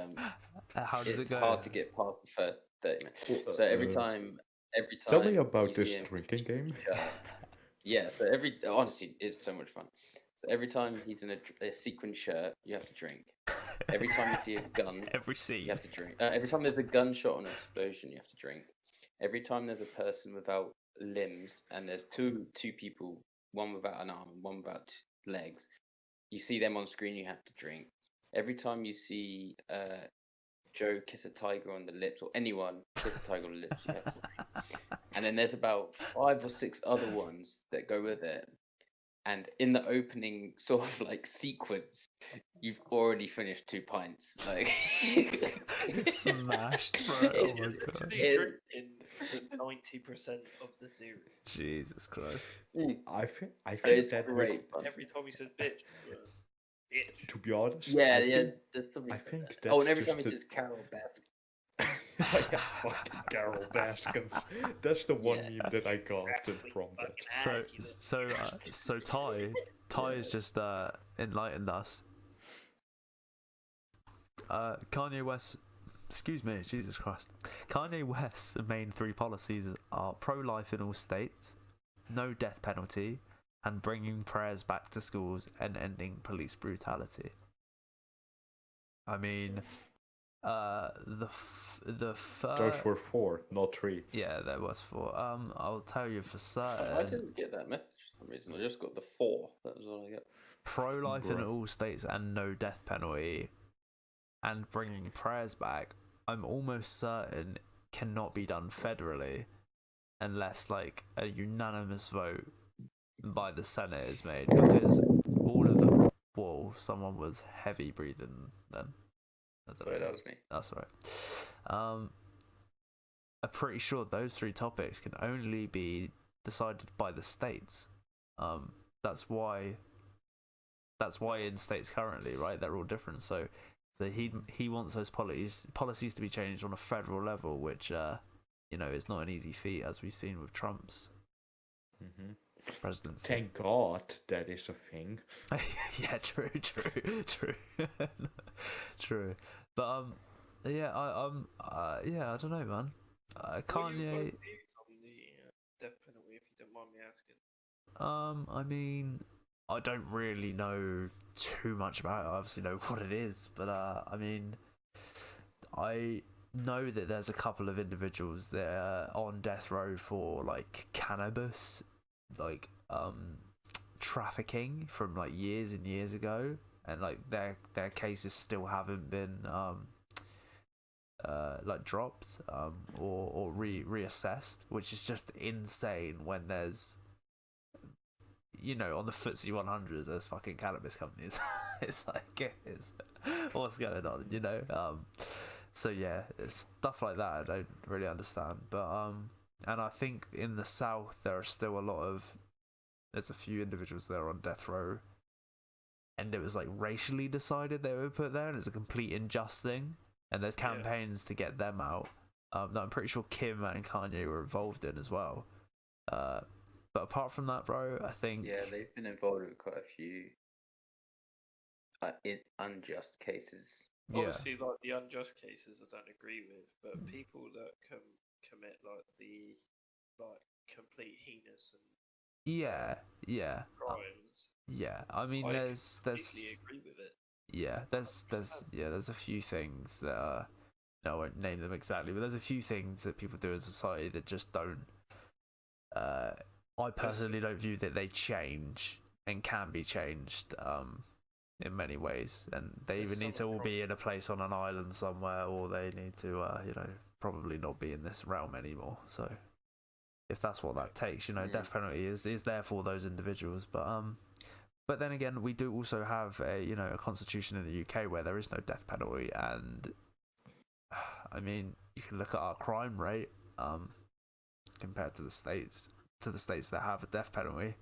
How does it it's go? hard to get past the first 30 minutes. So every Tell me time about you this see him drinking game. yeah. So honestly, it's so much fun. So every time he's in a sequin shirt, you have to drink. Every time you see a gun, Every you scene. have to drink. Every time there's a gunshot or an explosion, you have to drink. Every time there's a person without limbs and there's two people, one without an arm and one without legs, you see them on screen, you have to drink. Every time you see Joe kiss a tiger on the lips, or anyone kiss a tiger on the lips, you have to drink. And then there's about 5 or 6 other ones that go with it. And in the opening sort of like sequence, you've already finished 2 pints. Like Smashed, bro. Oh my god. They drink in the 90% of the series. Jesus Christ. I think it's that great fun. Every time he says bitch, bitch. to be honest, Yeah, I yeah. think, There's something. I think Oh, that's and every just time he the says Carol Baskin. yeah, fucking Carol Baskins. That's the one Yeah. meme that I got from that. So Ty has just enlightened us. Kanye West, excuse me, Jesus Christ. Kanye West's main 3 policies are pro-life in all states, no death penalty, and bringing prayers back to schools and ending police brutality. I mean, the Those were 4, not 3. yeah, there was 4. I'll tell you for certain. I didn't get that message for some reason. I just got the 4. That was all I got. Pro-life in Bruh. all states and no death penalty, and bringing prayers back, I'm almost certain cannot be done federally unless like a unanimous vote by the Senate is made, because all of the someone was heavy breathing then. Sorry, that was me. That's right. I'm pretty sure those 3 topics can only be decided by the states. That's why in states currently, right, they're all different. So he wants those policies to be changed on a federal level, which is not an easy feat, as we've seen with Trump's presidency. Thank God that is a thing. Yeah, true. True. But yeah, I don't know, man. Kanye. On the death penalty, if you don't mind me asking. I mean, I don't really know too much about it. I obviously know what it is, but I mean, I know that there's a couple of individuals that are on death row for like cannabis, like trafficking from like years and years ago, and like their cases still haven't been like dropped or reassessed, which is just insane when there's, on the FTSE 100 there's fucking cannabis companies. It's like, what's going on, so yeah, it's stuff like that I don't really understand. But and I think in the South there's a few individuals there on death row, and it was like racially decided they were put there, and it's a complete unjust thing, and there's campaigns to get them out that I'm pretty sure Kim and Kanye were involved in as well. But apart from that, bro, I think they've been involved with quite a few unjust cases. Obviously, like the unjust cases, I don't agree with, but people that can commit like the complete heinous and crimes. I mean, I there's completely agree with it. there's a few things that I won't name them exactly, but there's a few things that people do in society that just don't. I personally don't view that they change and can be changed in many ways, and they There's either need to some all be in a place on an island somewhere, or they need to, probably not be in this realm anymore. So, if that's what that takes, death penalty is there for those individuals. But then again, we do also have a constitution in the UK where there is no death penalty, and I mean, you can look at our crime rate compared to the states that have a death penalty.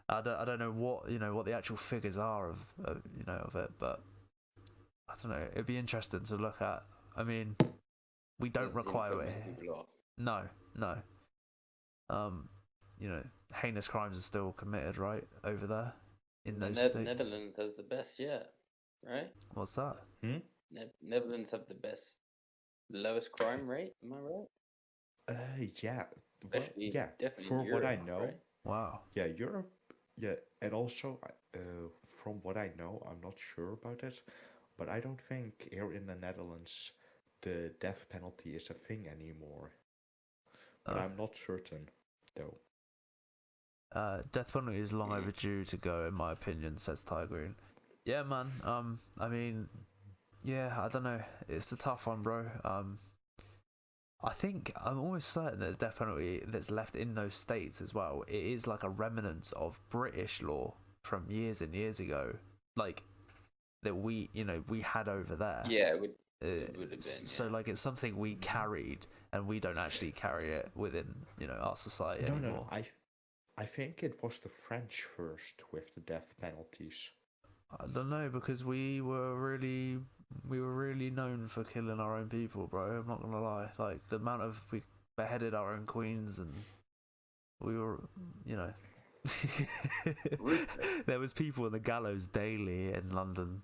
I don't know what the actual figures are of it, but I don't know. It'd be interesting to look at. I mean, we don't require it here. No. Heinous crimes are still committed, right, over there in those states. Netherlands has the best, right? What's that? Netherlands have the lowest crime rate. Am I right? Yeah. Especially, yeah. definitely For in Europe, what I know, right? Wow. yeah, Europe. Yeah, and also, from what I know, I'm not sure about it, but I don't think here in the Netherlands the death penalty is a thing anymore. But I'm not certain, though. Death penalty is long overdue to go, in my opinion, says Tigreen. Yeah, man. I mean, yeah, I don't know. It's a tough one, bro. I think I'm almost certain that the death penalty that's left in those states as well, it is like a remnant of British law from years and years ago, like that we had over there. Yeah, it would have been. So like it's something we carried, and we don't actually carry it within our society anymore. No. I think it was the French first with the death penalties. I don't know, because we were really known for killing our own people, bro. I'm not gonna lie. Like the amount of we beheaded our own queens, and we were, there was people in the gallows daily in London,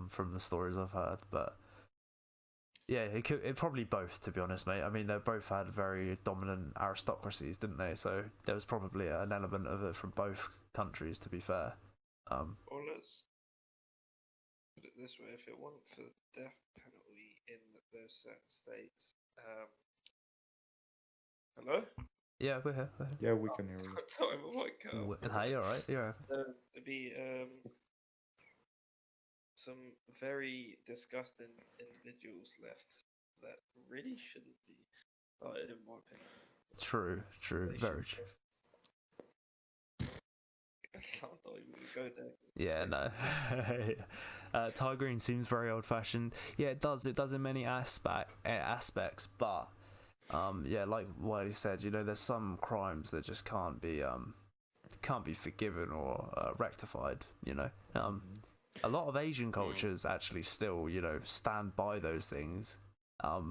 from the stories I've heard. But yeah, it probably both, to be honest, mate. I mean, they both had very dominant aristocracies, didn't they? So there was probably an element of it from both countries, to be fair. Or let's put it this way: if it wasn't for the death penalty in those certain states, hello? Yeah, we're here. Yeah, we can hear you. Sorry, my mic cut out. Hi, you're right. You're right. There'd be some very disgusting individuals left that really shouldn't be started, in my opinion. True, They very should true. I'm not even gonna go there. Yeah, no. Tigreen seems very old-fashioned. Yeah, it does in many aspects, but yeah, like Wiley said, there's some crimes that just can't be forgiven or rectified. A lot of Asian cultures actually still, stand by those things. A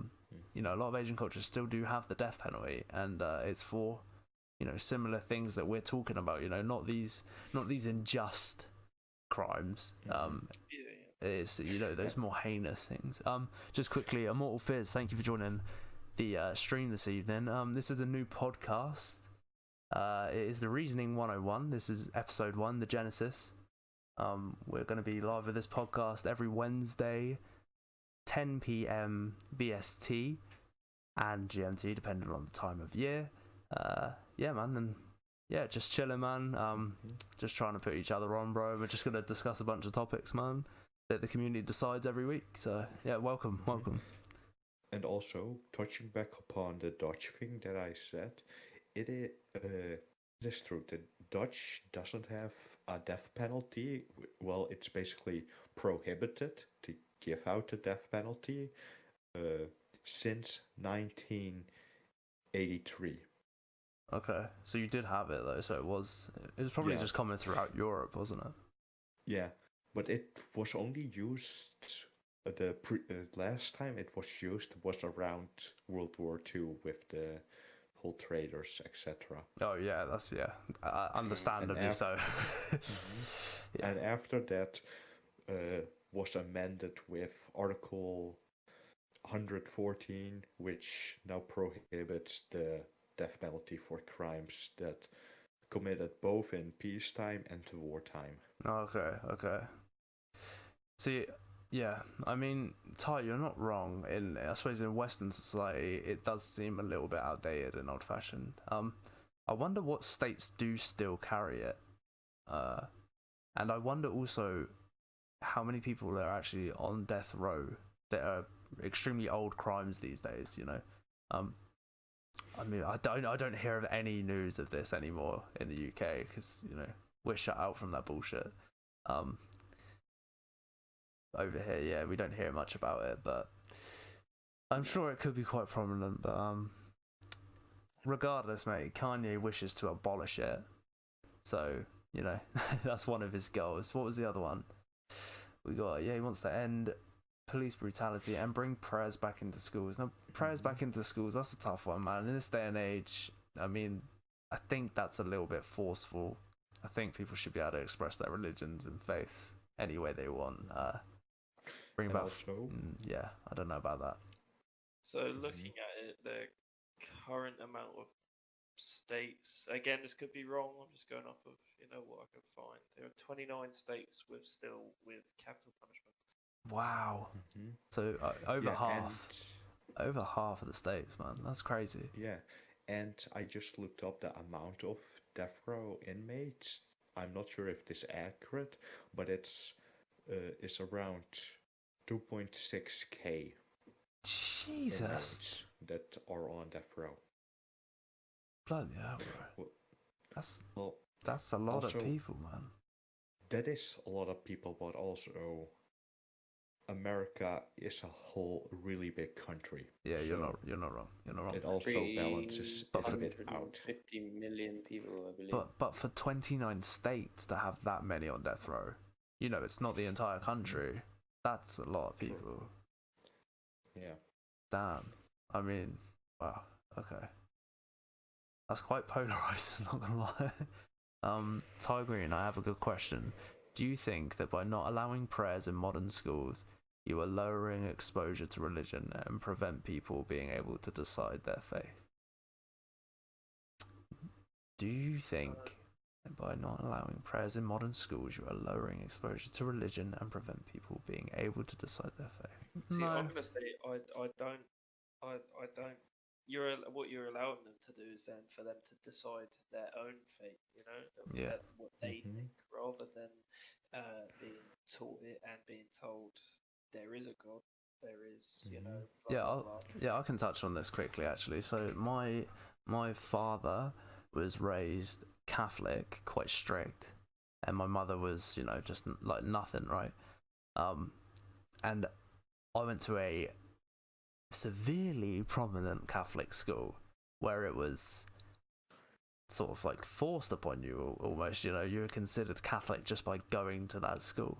lot of Asian cultures still do have the death penalty, and it's for similar things that we're talking about. Not these unjust crimes. It's those more heinous things. Just quickly, Immortal Fizz, thank you for joining the stream this evening. This is a new podcast. It is the Reasoning 101. This is episode 1, the Genesis. We're going to be live with this podcast every Wednesday, 10 p.m. BST and GMT, depending on the time of year. Yeah, man, and yeah, just chilling, man. Just trying to put each other on, bro. We're just going to discuss a bunch of topics, man, that the community decides every week. So yeah, welcome. And also, touching back upon the Dutch thing that I said, it is true. The Dutch doesn't have a death penalty. Well, it's basically prohibited to give out a death penalty since 1983. Okay, so you did have it though. So it was probably just common throughout Europe, wasn't it? Yeah, but it was only used. Last time it was used was around World War II with the whole traders, etc. Oh yeah, that's understandably so. And after that was amended with Article 114, which now prohibits the death penalty for crimes that committed both in peacetime and wartime. Okay. See, yeah, I mean, Ty, you're not wrong. I suppose in Western society, it does seem a little bit outdated and old-fashioned. I wonder what states do still carry it, and I wonder also how many people are actually on death row that are extremely old crimes these days. I mean, I don't hear of any news of this anymore in the UK because we're shut out from that bullshit. Over here, yeah, we don't hear much about it, but I'm sure it could be quite prominent. But regardless, mate, Kanye wishes to abolish it, so that's one of his goals. What was the other one? We got he wants to end police brutality and bring prayers back into schools. Now, prayers back into schools, that's a tough one, man. In this day and age, I mean, I think that's a little bit forceful. I think people should be able to express their religions and faiths any way they want. Bring about, yeah, I don't know about that. So looking at it, the current amount of states, again, this could be wrong. I'm just going off of what I could find. There are 29 states with capital punishment. Wow. So over half of the states, man. That's crazy. Yeah, and I just looked up the amount of death row inmates. I'm not sure if this is accurate, but it's around 2.6k Jesus inmates that are on death row. Bloody hell, bro. That's a lot of people, man. That is a lot of people, but also America is a whole really big country. Yeah, you're not wrong. You're not wrong. It also balances a bit out. 50 million people, I believe. But for 29 states to have that many on death row, it's not the entire country. That's a lot of people. Yeah. Damn. I mean, wow. Okay. That's quite polarizing, not gonna lie. Ty Green, I have a good question. Do you think that by not allowing prayers in modern schools, you are lowering exposure to religion and prevent people being able to decide their faith? Do you think that by not allowing prayers in modern schools, you are lowering exposure to religion and prevent people being able to decide their faith? See, No. I'm gonna say I don't. What you're allowing them to do is then for them to decide their own fate. What they think, rather than being taught it and being told there is a God, there is, blah, blah. I can touch on this quickly actually. So my father was raised Catholic, quite strict, and my mother was, just like nothing, right? And I went to a severely prominent Catholic school where it was sort of like forced upon you almost. You were considered Catholic just by going to that school,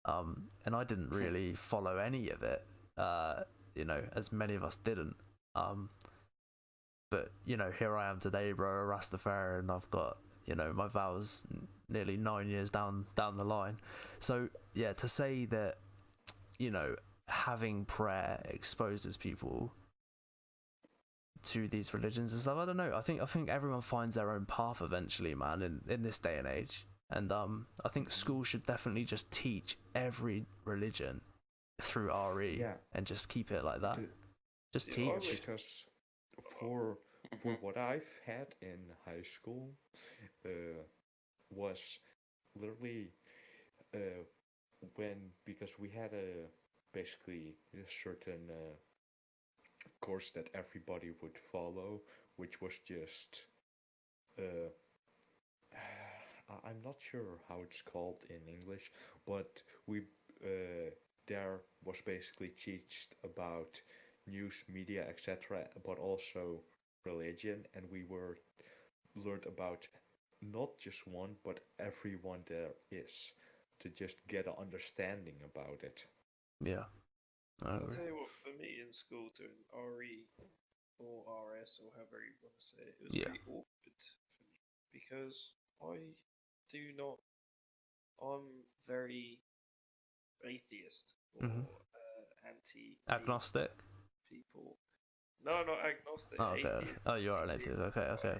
and I didn't really follow any of it, as many of us didn't, but here I am today, bro, a Rastafarian, and I've got my vows nearly 9 years down the line. So yeah, to say that having prayer exposes people to these religions and stuff, I don't know. I think everyone finds their own path eventually, man, in this day and age. And I think schools should definitely just teach every religion through RE and just keep it like that. Just teach. Because for what I've had in high school was literally because we had basically a certain course that everybody would follow, which was just I'm not sure how it's called in English, but we there was basically taught about news, media, etc., but also religion, and we learned about not just one but everyone there is, to just get an understanding about it. Yeah. I'll tell you what, for me in school doing RE or RS or however you want to say it, it was very awkward for me because I'm very atheist or anti agnostic people. No, not agnostic. Oh, okay. Atheist. Oh, you are an atheist. Okay.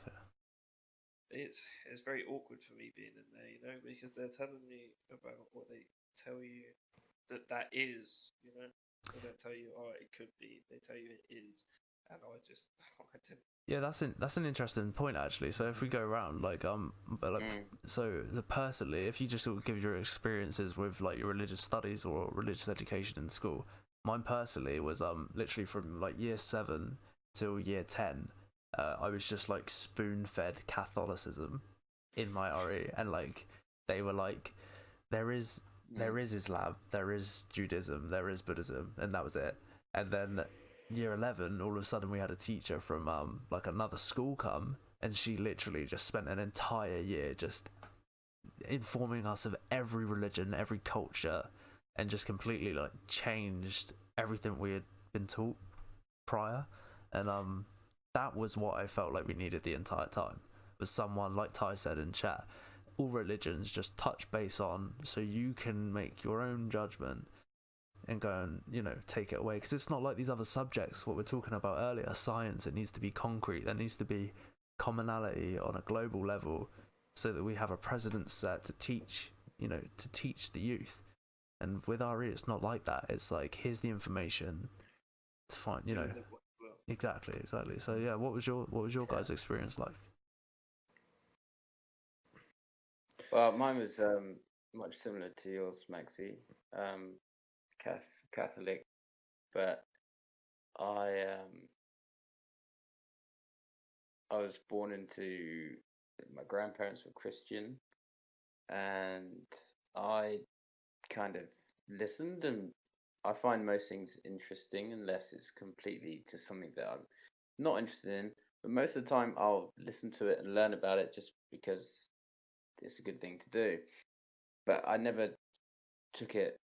It's very awkward for me being in there, because they're telling me about what they tell you that is, They don't tell you, oh, it could be. They tell you it is, and I just I didn't. Yeah, that's an interesting point actually. So if we go around, so personally, if you just sort of give your experiences with like your religious studies or religious education in school, mine personally was literally from like year 7 till year 10, I was just like spoon fed Catholicism in my RE, and like they were like, there is Islam, there is Judaism, there is Buddhism, and that was it. And then year 11, all of a sudden we had a teacher from like another school come, and she literally just spent an entire year just informing us of every religion, every culture, and just completely like changed everything we had been taught prior. And that was what I felt like we needed the entire time, was someone like Ty said in chat, all religions just touch base on, so you can make your own judgment and go and, you know, take it away. Because it's not like these other subjects, what we're talking about earlier, science, it needs to be concrete, there needs to be commonality on a global level, so that we have a precedent set to teach, you know, to teach the youth. And with RE, it's not like that. It's like, here's the information, it's fine, you know. Exactly. So yeah, what was your guys' experience like? Well, mine was much similar to yours, Maxi. Catholic, but I was born into, my grandparents were Christian, and I kind of listened, and I find most things interesting unless it's completely to something that I'm not interested in. But most of the time, I'll listen to it and learn about it just because it's a good thing to do. But I never took it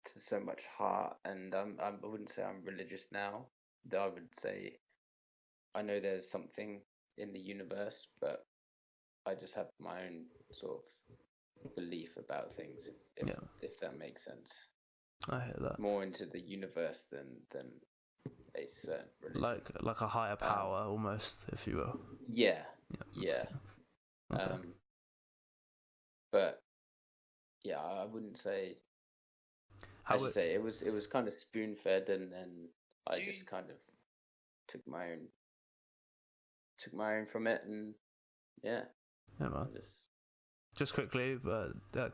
to so much heart, and I wouldn't say I'm religious now. Though I would say I know there's something in the universe, but I just have my own sort of belief about things, if that makes sense. I hear that. More into the universe than a certain religion. Like a higher power, almost, if you will. Yeah. Okay. But yeah, I wouldn't say. I should say it was kind of spoon fed, and I just kind of took my own from it, and yeah. Yeah, man. Just quickly,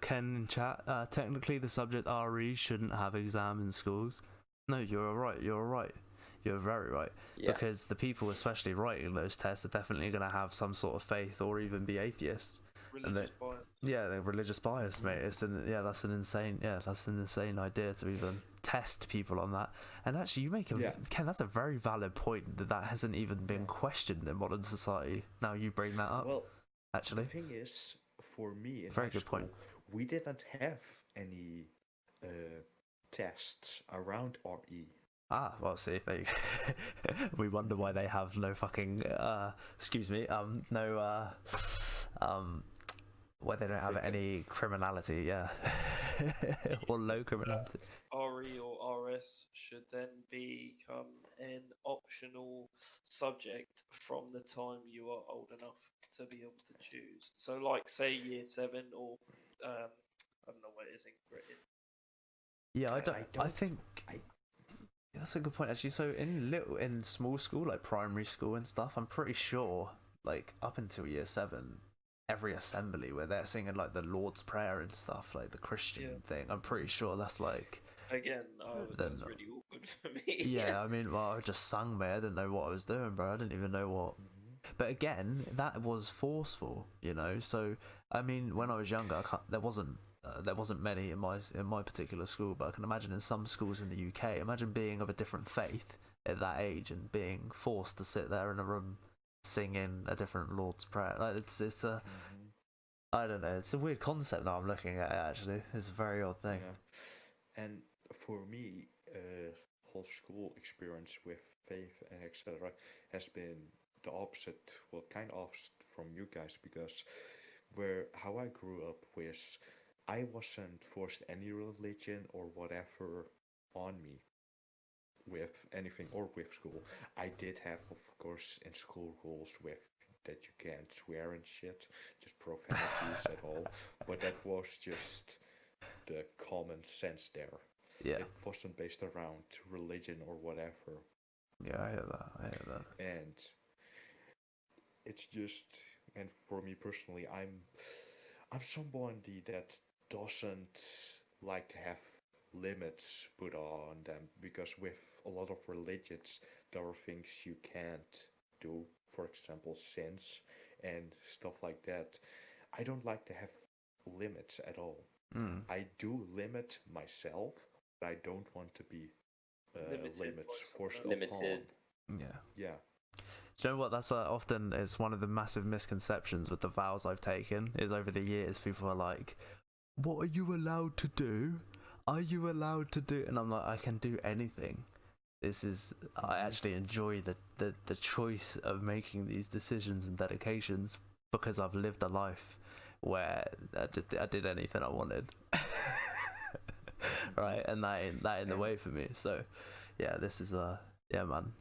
Ken in chat, technically the subject RE shouldn't have exam in schools. No, you're right. You're very right. Yeah. Because the people especially writing those tests are definitely going to have some sort of faith or even be atheists. Religious bias. Yeah, they're religious bias, mate. That's an insane idea to even test people on that. And actually, you make Ken, that's a very valid point that hasn't even been questioned in modern society. Now you bring that up. Well, actually, the thing is, for me in very high good school, point. we didn't have any tests around RE. Well, see, we wonder why they have no fucking why they don't have any criminality, yeah. Or low criminality. RE or RS should then become an optional subject from the time you are old enough to be able to choose. So, like, say year 7 or I don't know what it is in Britain. Yeah, I think that's a good point actually. So in small school, like primary school and stuff, I'm pretty sure like up until year 7, every assembly where they're singing like the Lord's Prayer and stuff, like the Christian thing, I'm pretty sure that's like, again, that's really awkward for me. Yeah, I mean, well, I just sang, mate. I didn't know what I was doing, bro. I didn't even know what. But again, that was forceful, you know. So I mean, when I was younger, there wasn't many in my particular school, but I can imagine in some schools in the UK. Imagine being of a different faith at that age and being forced to sit there in a room singing a different Lord's Prayer. Like it's a I don't know. It's a weird concept now. I'm looking at it. Actually, it's a very odd thing. Yeah. And for me, whole school experience with faith and etc. has been the opposite. Well, kind of opposite from you guys, because how I grew up with, I wasn't forced any religion or whatever on me with anything or with school. I did have, of course, in school rules with that you can't swear and shit, just profanities at all. But that was just the common sense there. Yeah. It wasn't based around religion or whatever. Yeah, I hear that. I hear that. And it's just, and for me personally, I'm somebody that doesn't like to have limits put on them, because with a lot of religions there are things you can't do, for example sins and stuff like that. I don't like to have limits at all. Mm. I do limit myself, but I don't want to be Limited limits by forced someone upon. Limited. Yeah. Yeah. Do you know what? That's often is one of the massive misconceptions with the vows I've taken. Is over the years, people are like, "What are you allowed to do? Are you allowed to do?" And I'm like, "I can do anything." I actually enjoy the choice of making these decisions and dedications because I've lived a life where I did anything I wanted. Right, and that in the way for me. So, yeah, this is yeah, man.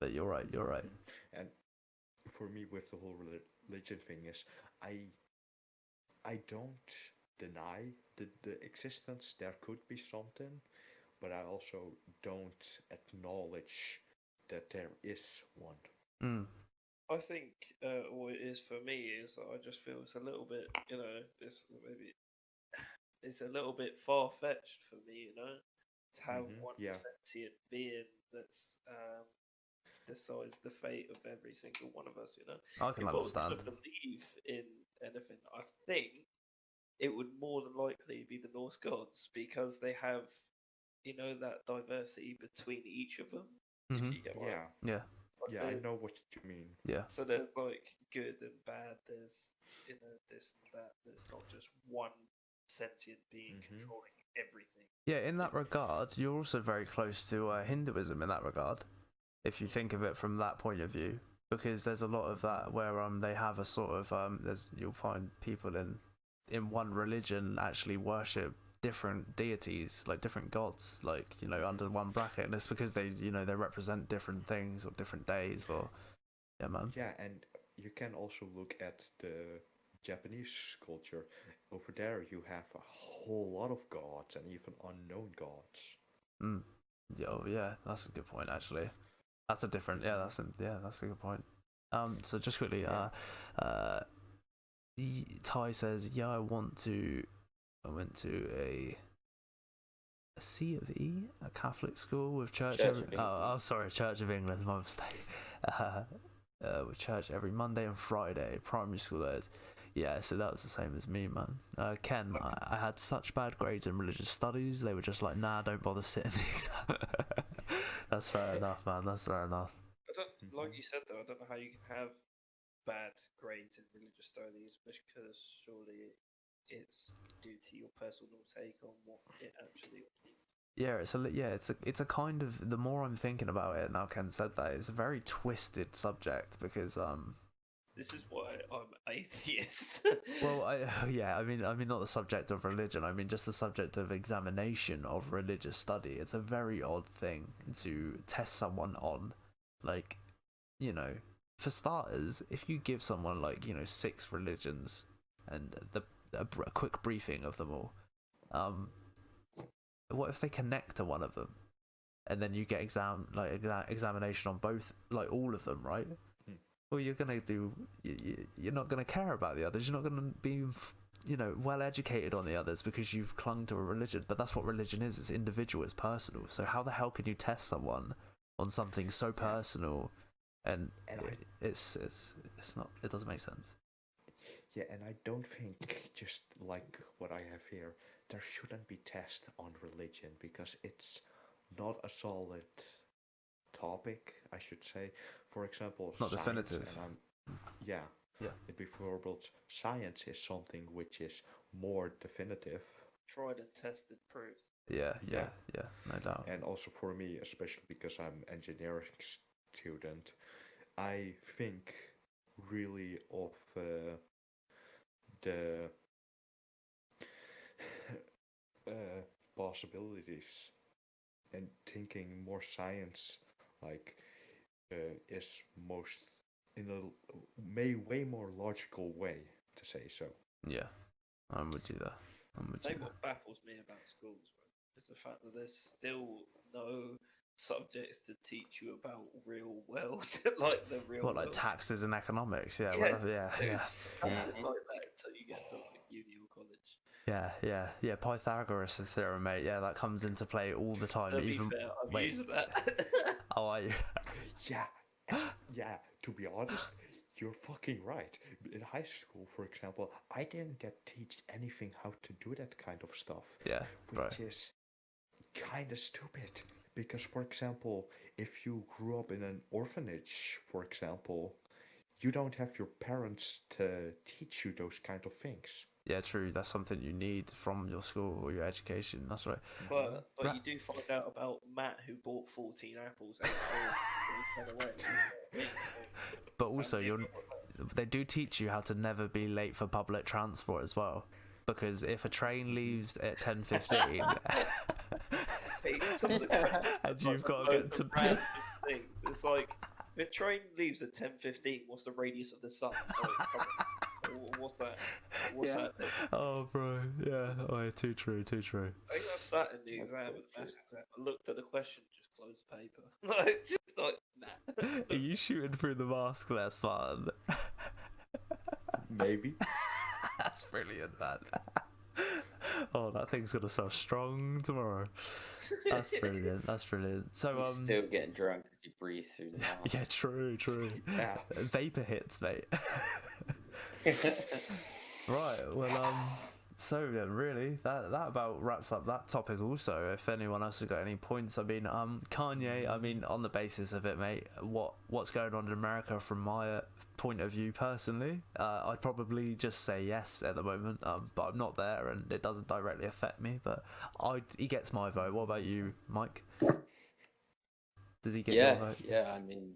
But you're right. You're right. And for me, with the whole religion thing is, I don't deny the existence. There could be something, but I also don't acknowledge that there is one. Mm. I think what it is for me is that I just feel it's a little bit, it's a little bit far fetched for me, to have one Yeah. sentient being that's decides the fate of every single one of us. I can If I was understand. to believe in anything, I think it would more than likely be the Norse gods, because they have, that diversity between each of them. Mhm. If you get what I Yeah. Yeah. like, Yeah, I know what you mean. Yeah. so there's like good and bad. There's this and that. There's not just one sentient being controlling everything. Yeah, in that regard, you're also very close to Hinduism in that regard, if you think of it from that point of view, because there's a lot of that where they have a sort of you'll find people in one religion actually worship different deities, like different gods, like under one bracket, and it's because they they represent different things or different days or yeah, man. Yeah, and you can also look at the Japanese culture. Over there, you have a whole lot of gods and even unknown gods. Mm. Yeah, oh, yeah, that's a good point actually. That's a different. Yeah, that's a good point. So just quickly, Ty says, "Yeah, I went to a C of E, a Catholic school with church. Sorry, Church of England, my mistake. With church every Monday and Friday, primary school that is. Yeah, so that was the same as me, man. Ken, I had such bad grades in religious studies. They were just like, nah, don't bother sitting the exam. That's fair enough, man. That's fair enough. I don't, like you said though, I don't know how you can have bad grades in religious studies, because surely it's due to your personal take on what it actually means. Yeah, it's a kind of, the more I'm thinking about it now, Ken said that, it's a very twisted subject because This is why I'm atheist. well, I mean not the subject of religion. I mean just the subject of examination of religious study. It's a very odd thing to test someone on, like, for starters, if you give someone like 6 religions and a quick briefing of them all, what if they connect to one of them, and then you get examination on both, like all of them, right? Well, you're not gonna care about the others. You're not gonna be well educated on the others because you've clung to a religion. But that's what religion is. It's individual. It's personal. So how the hell can you test someone on something so personal? And it's not. It doesn't make sense. Yeah, and I don't think, just like what I have here, there shouldn't be tests on religion, because it's not a solid topic, I should say. For example, Not science, definitive. and yeah, before, but science is something which is more definitive. Tried and tested, proved. Yeah, no doubt. And also for me, especially because I'm engineering student, I think really of the possibilities, and thinking more science, like, is most in a way more logical way to say so. Yeah, I'm with you there. Say what baffles me about schools, right, is the fact that there's still no subjects to teach you about real world, like the real What, like world. taxes and economics? Yeah, Yes, yeah, dude, yeah. nothing like that until you get to like uni or college. Yeah. Pythagoras' theorem, mate. Yeah, that comes into play all the time. To be Even fair, I've wait, used that. how are you? Yeah, yeah. To be honest, you're fucking right. In high school, for example, I didn't get teach anything how to do that kind of stuff, Yeah, bro. which is kind of stupid. Because, for example, if you grew up in an orphanage, for example, you don't have your parents to teach you those kind of things. Yeah, true. That's something you need from your school or your education. That's right. But Ra- you do find out about Matt who bought 14 apples out of the But also, they do teach you how to never be late for public transport as well. Because if a train leaves at 10:15, and you've got to get to thing. It's like if a train leaves at 10:15, what's the radius of the sun? What's that? What's that? Oh, bro, yeah. Oh, yeah, too true. I think I sat in the exam, in the maths exam. I looked at the question, just closed the paper. Like, just like, nah. Are you shooting through the mask there, Spartan? Maybe. That's brilliant, man. Oh, that thing's gonna smell strong tomorrow. That's brilliant. So, You're still getting drunk as you breathe through the mouth. yeah, true. Yeah. Vapor hits, mate. Right. Well, so yeah, really, that about wraps up that topic. Also, if anyone else has got any points, I mean, Kanye. I mean, on the basis of it, mate, what's going on in America from my point of view personally, I'd probably just say yes at the moment. But I'm not there, and it doesn't directly affect me. But he gets my vote. What about you, Mike? Does he get your vote? Yeah. I mean,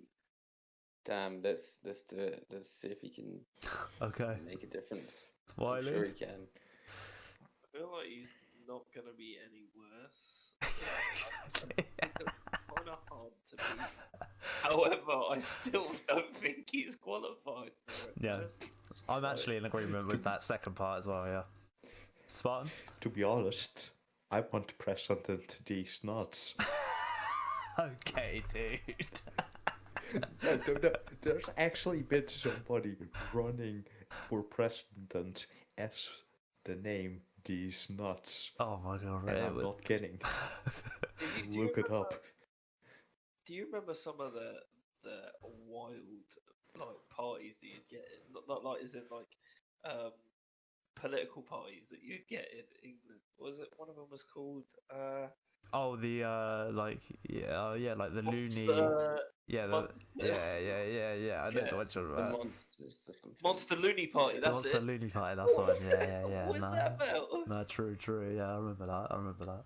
damn. Let's do it. Let's see if he can make a difference. Wiley? I'm sure he can. I feel like he's not gonna be any worse. Exactly. It's kind of hard to beat. However, I still don't think he's qualified for it. Yeah. I'm actually in agreement with that second part as well. Yeah. Spartan. To be honest, I want to press something to these nuts. Okay, dude. No, there's actually been somebody running for president as the name These Nuts. Oh my god, And really? I'm not kidding. Do you Look it up. Do you remember some of the wild like parties that you'd get in, not like as in like political parties that you'd get in England? Was it one of them was called Oh, the like like the loony. Monster, Yeah, yeah. I don't know what you're The about. monsters or something. Monster Looney Party. That's Monster it. Looney Party. That's the one. Yeah. What's no, that about? no, true. Yeah, I remember that.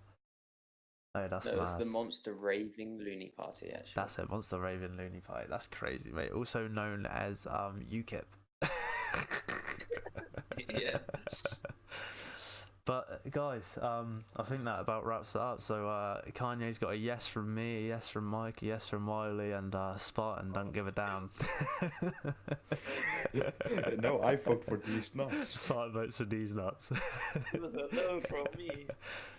Oh, that's No, it's mad. the Monster Raving Looney Party, actually. That's it. Monster Raven Looney Party. That's crazy, mate. Also known as UKIP. Yeah. But guys, I think that about wraps it up. So Kanye's got a yes from me, a yes from Mike, a yes from Wiley, and Spartan don't give a damn. No, I vote for These Nuts. Spartan votes for these nuts. No, from me.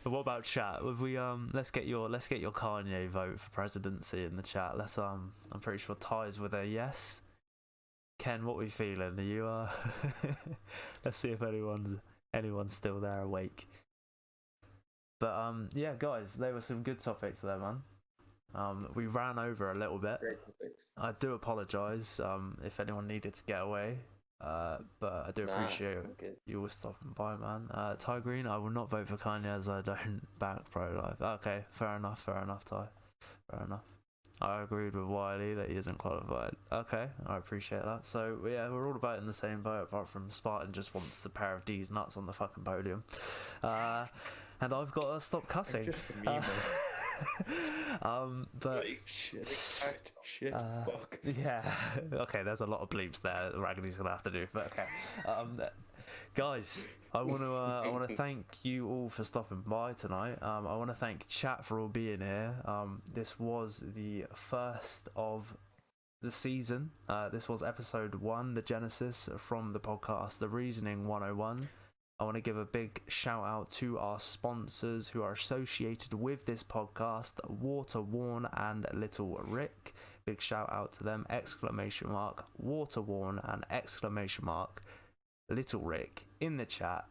What about chat? If we let's get your Kanye vote for presidency in the chat. I'm pretty sure ties with a yes. Ken, what we feeling? Are you let's see if anyone's still there awake. But yeah, guys, there were some good topics there, man. We ran over a little bit. Great topics. I do apologise if anyone needed to get away. But I do appreciate you all stopping by, man. Ty Green, I will not vote for Kanye as I don't back pro-life. Okay, fair enough, Ty. Fair enough. I agreed with Wiley that he isn't qualified. Okay, I appreciate that. So yeah, we're all about in the same boat, apart from Spartan just wants the pair of D's nuts on the fucking podium. And I've got to stop cussing. Just a meme. But Shit, fuck. yeah, okay. There's a lot of bleeps there that Ragnary's gonna have to do. But okay, guys, I want to thank you all for stopping by tonight. I want to thank chat for all being here. This was the first of the season. This was episode 1, the genesis from the podcast, The Reasoning 101. I want to give a big shout out to our sponsors who are associated with this podcast, Waterworn and Little Rick. Big shout out to them, ! Waterworn and ! Little Rick in the chat.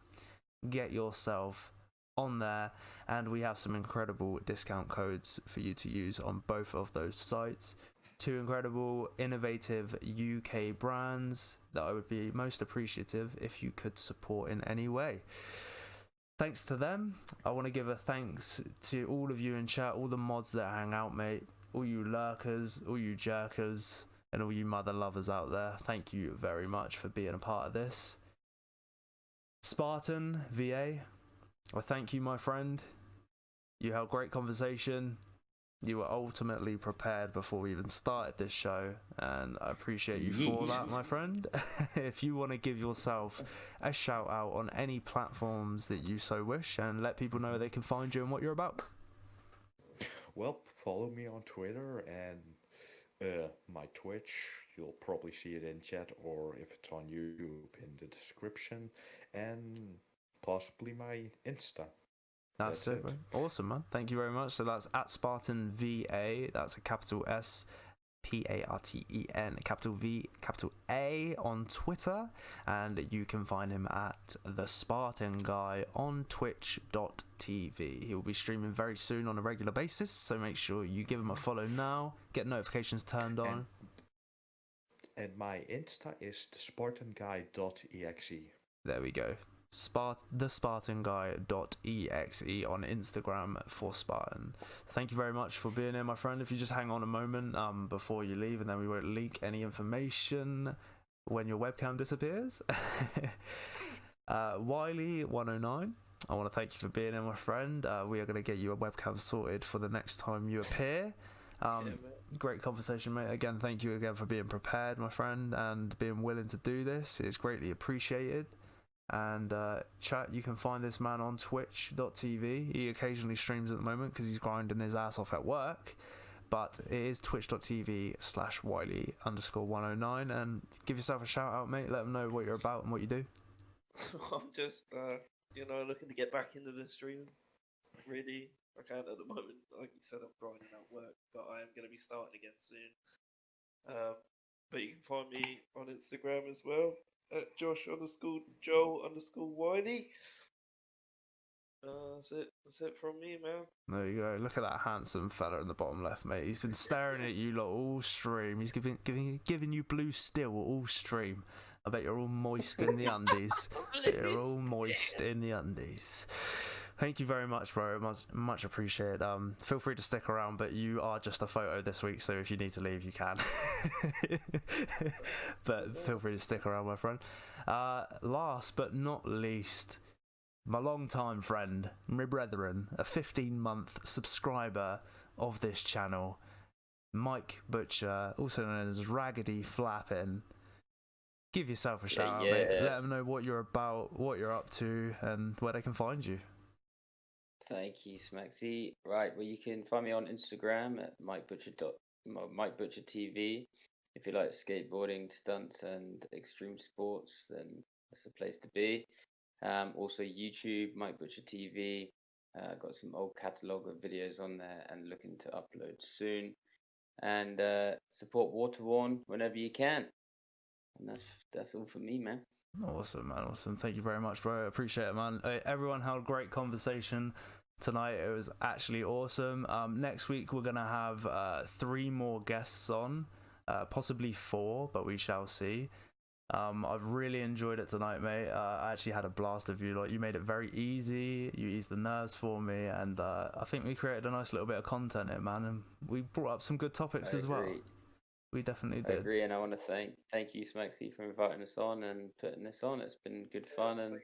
Get yourself on there, and we have some incredible discount codes for you to use on both of those sites. Two incredible, innovative UK brands that I would be most appreciative if you could support in any way. Thanks to them. I want to give a thanks to all of you in chat, all the mods that hang out, mate, all you lurkers, all you jerkers, and all you mother lovers out there. Thank you very much for being a part of this. Spartan VA, I thank you, my friend. You held great conversation. You were ultimately prepared before we even started this show, and I appreciate you for that, my friend. If you want to give yourself a shout out on any platforms that you so wish, and let people know where they can find you and what you're about. Well, follow me on Twitter and my Twitch. You'll probably see it in chat, or if it's on YouTube, in the description, and possibly my Insta. That's it, man. Awesome, man. Thank you very much. So that's at Spartan VA. That's a capital S P-A-R-T-E-N, capital V, capital A on Twitter. And you can find him at The Spartan Guy on twitch.tv. He will be streaming very soon on a regular basis, so make sure you give him a follow now. Get notifications turned on. And my Insta is thespartanguy.exe. There we go. thespartanguy.exe on Instagram for Spartan. Thank you very much for being here, my friend. If you just hang on a moment before you leave, and then we won't leak any information when your webcam disappears. Wiley109, I want to thank you for being here, my friend. We are going to get you a webcam sorted for the next time you appear. Great conversation, mate. Again, thank you again for being prepared, my friend, and being willing to do this. It's greatly appreciated. And chat, you can find this man on twitch.tv. He occasionally streams at the moment because he's grinding his ass off at work, but it is twitch.tv/Wiley_109. And give yourself a shout out, mate. Let them know what you're about and what you do. I'm just, looking to get back into the stream. Really, I can't at the moment. Like you said, I'm grinding out work, but I am going to be starting again soon. But you can find me on Instagram as well, at Josh_Joel_Wiley. That's it from me, man. There you go. Look at that handsome fella in the bottom left, mate. He's been staring at you lot all stream. He's giving you blue still all stream. I bet you're all moist in the undies. You're all moist in the undies. Thank you very much, bro. Much appreciated. Feel free to stick around, but you are just a photo this week, so if you need to leave, you can. But feel free to stick around, my friend. Last but not least, my long-time friend, my brethren, a 15-month subscriber of this channel, Mike Butcher, also known as Raggedy Flappin'. Give yourself a shout out, mate. Let them know what you're about, what you're up to, and where they can find you. Thank you, Smaxy. Right, well, you can find me on Instagram at MikeButcherTV. If you like skateboarding, stunts, and extreme sports, then that's the place to be. Also, YouTube, Mike Butcher TV. Got some old catalogue of videos on there and looking to upload soon. And support Waterworn whenever you can. And that's all for me, man. Awesome, man. Awesome. Thank you very much, bro. I appreciate it, man. Everyone had a great conversation tonight. It was actually awesome. Next week, we're going to have 3 more guests on, possibly 4, but we shall see. I've really enjoyed it tonight, mate. I actually had a blast of you. Like, you made it very easy. You eased the nerves for me, and I think we created a nice little bit of content here, man. And we brought up some good topics as well. We definitely did. I agree, and I want to thank you, Smaxy, for inviting us on and putting this on. It's been good fun, and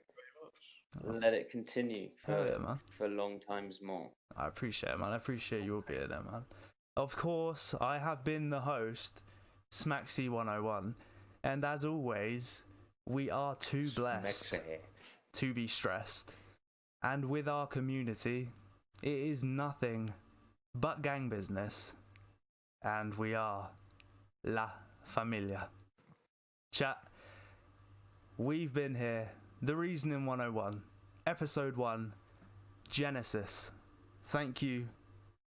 let it continue for long times more. I appreciate it, man. I appreciate you all being there, man. Of course, I have been the host, Smaxy101, and as always, we are too blessed to be stressed. And with our community, it is nothing but gang business, and we are La Familia. Chat, we've been here The Reasoning 101, Episode 1, Genesis. Thank you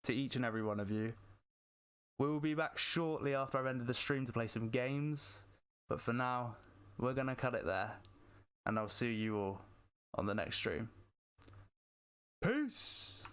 to each and every one of you. We will be back shortly after I've ended the stream to play some games, but for now, we're going to cut it there, and I'll see you all on the next stream. Peace!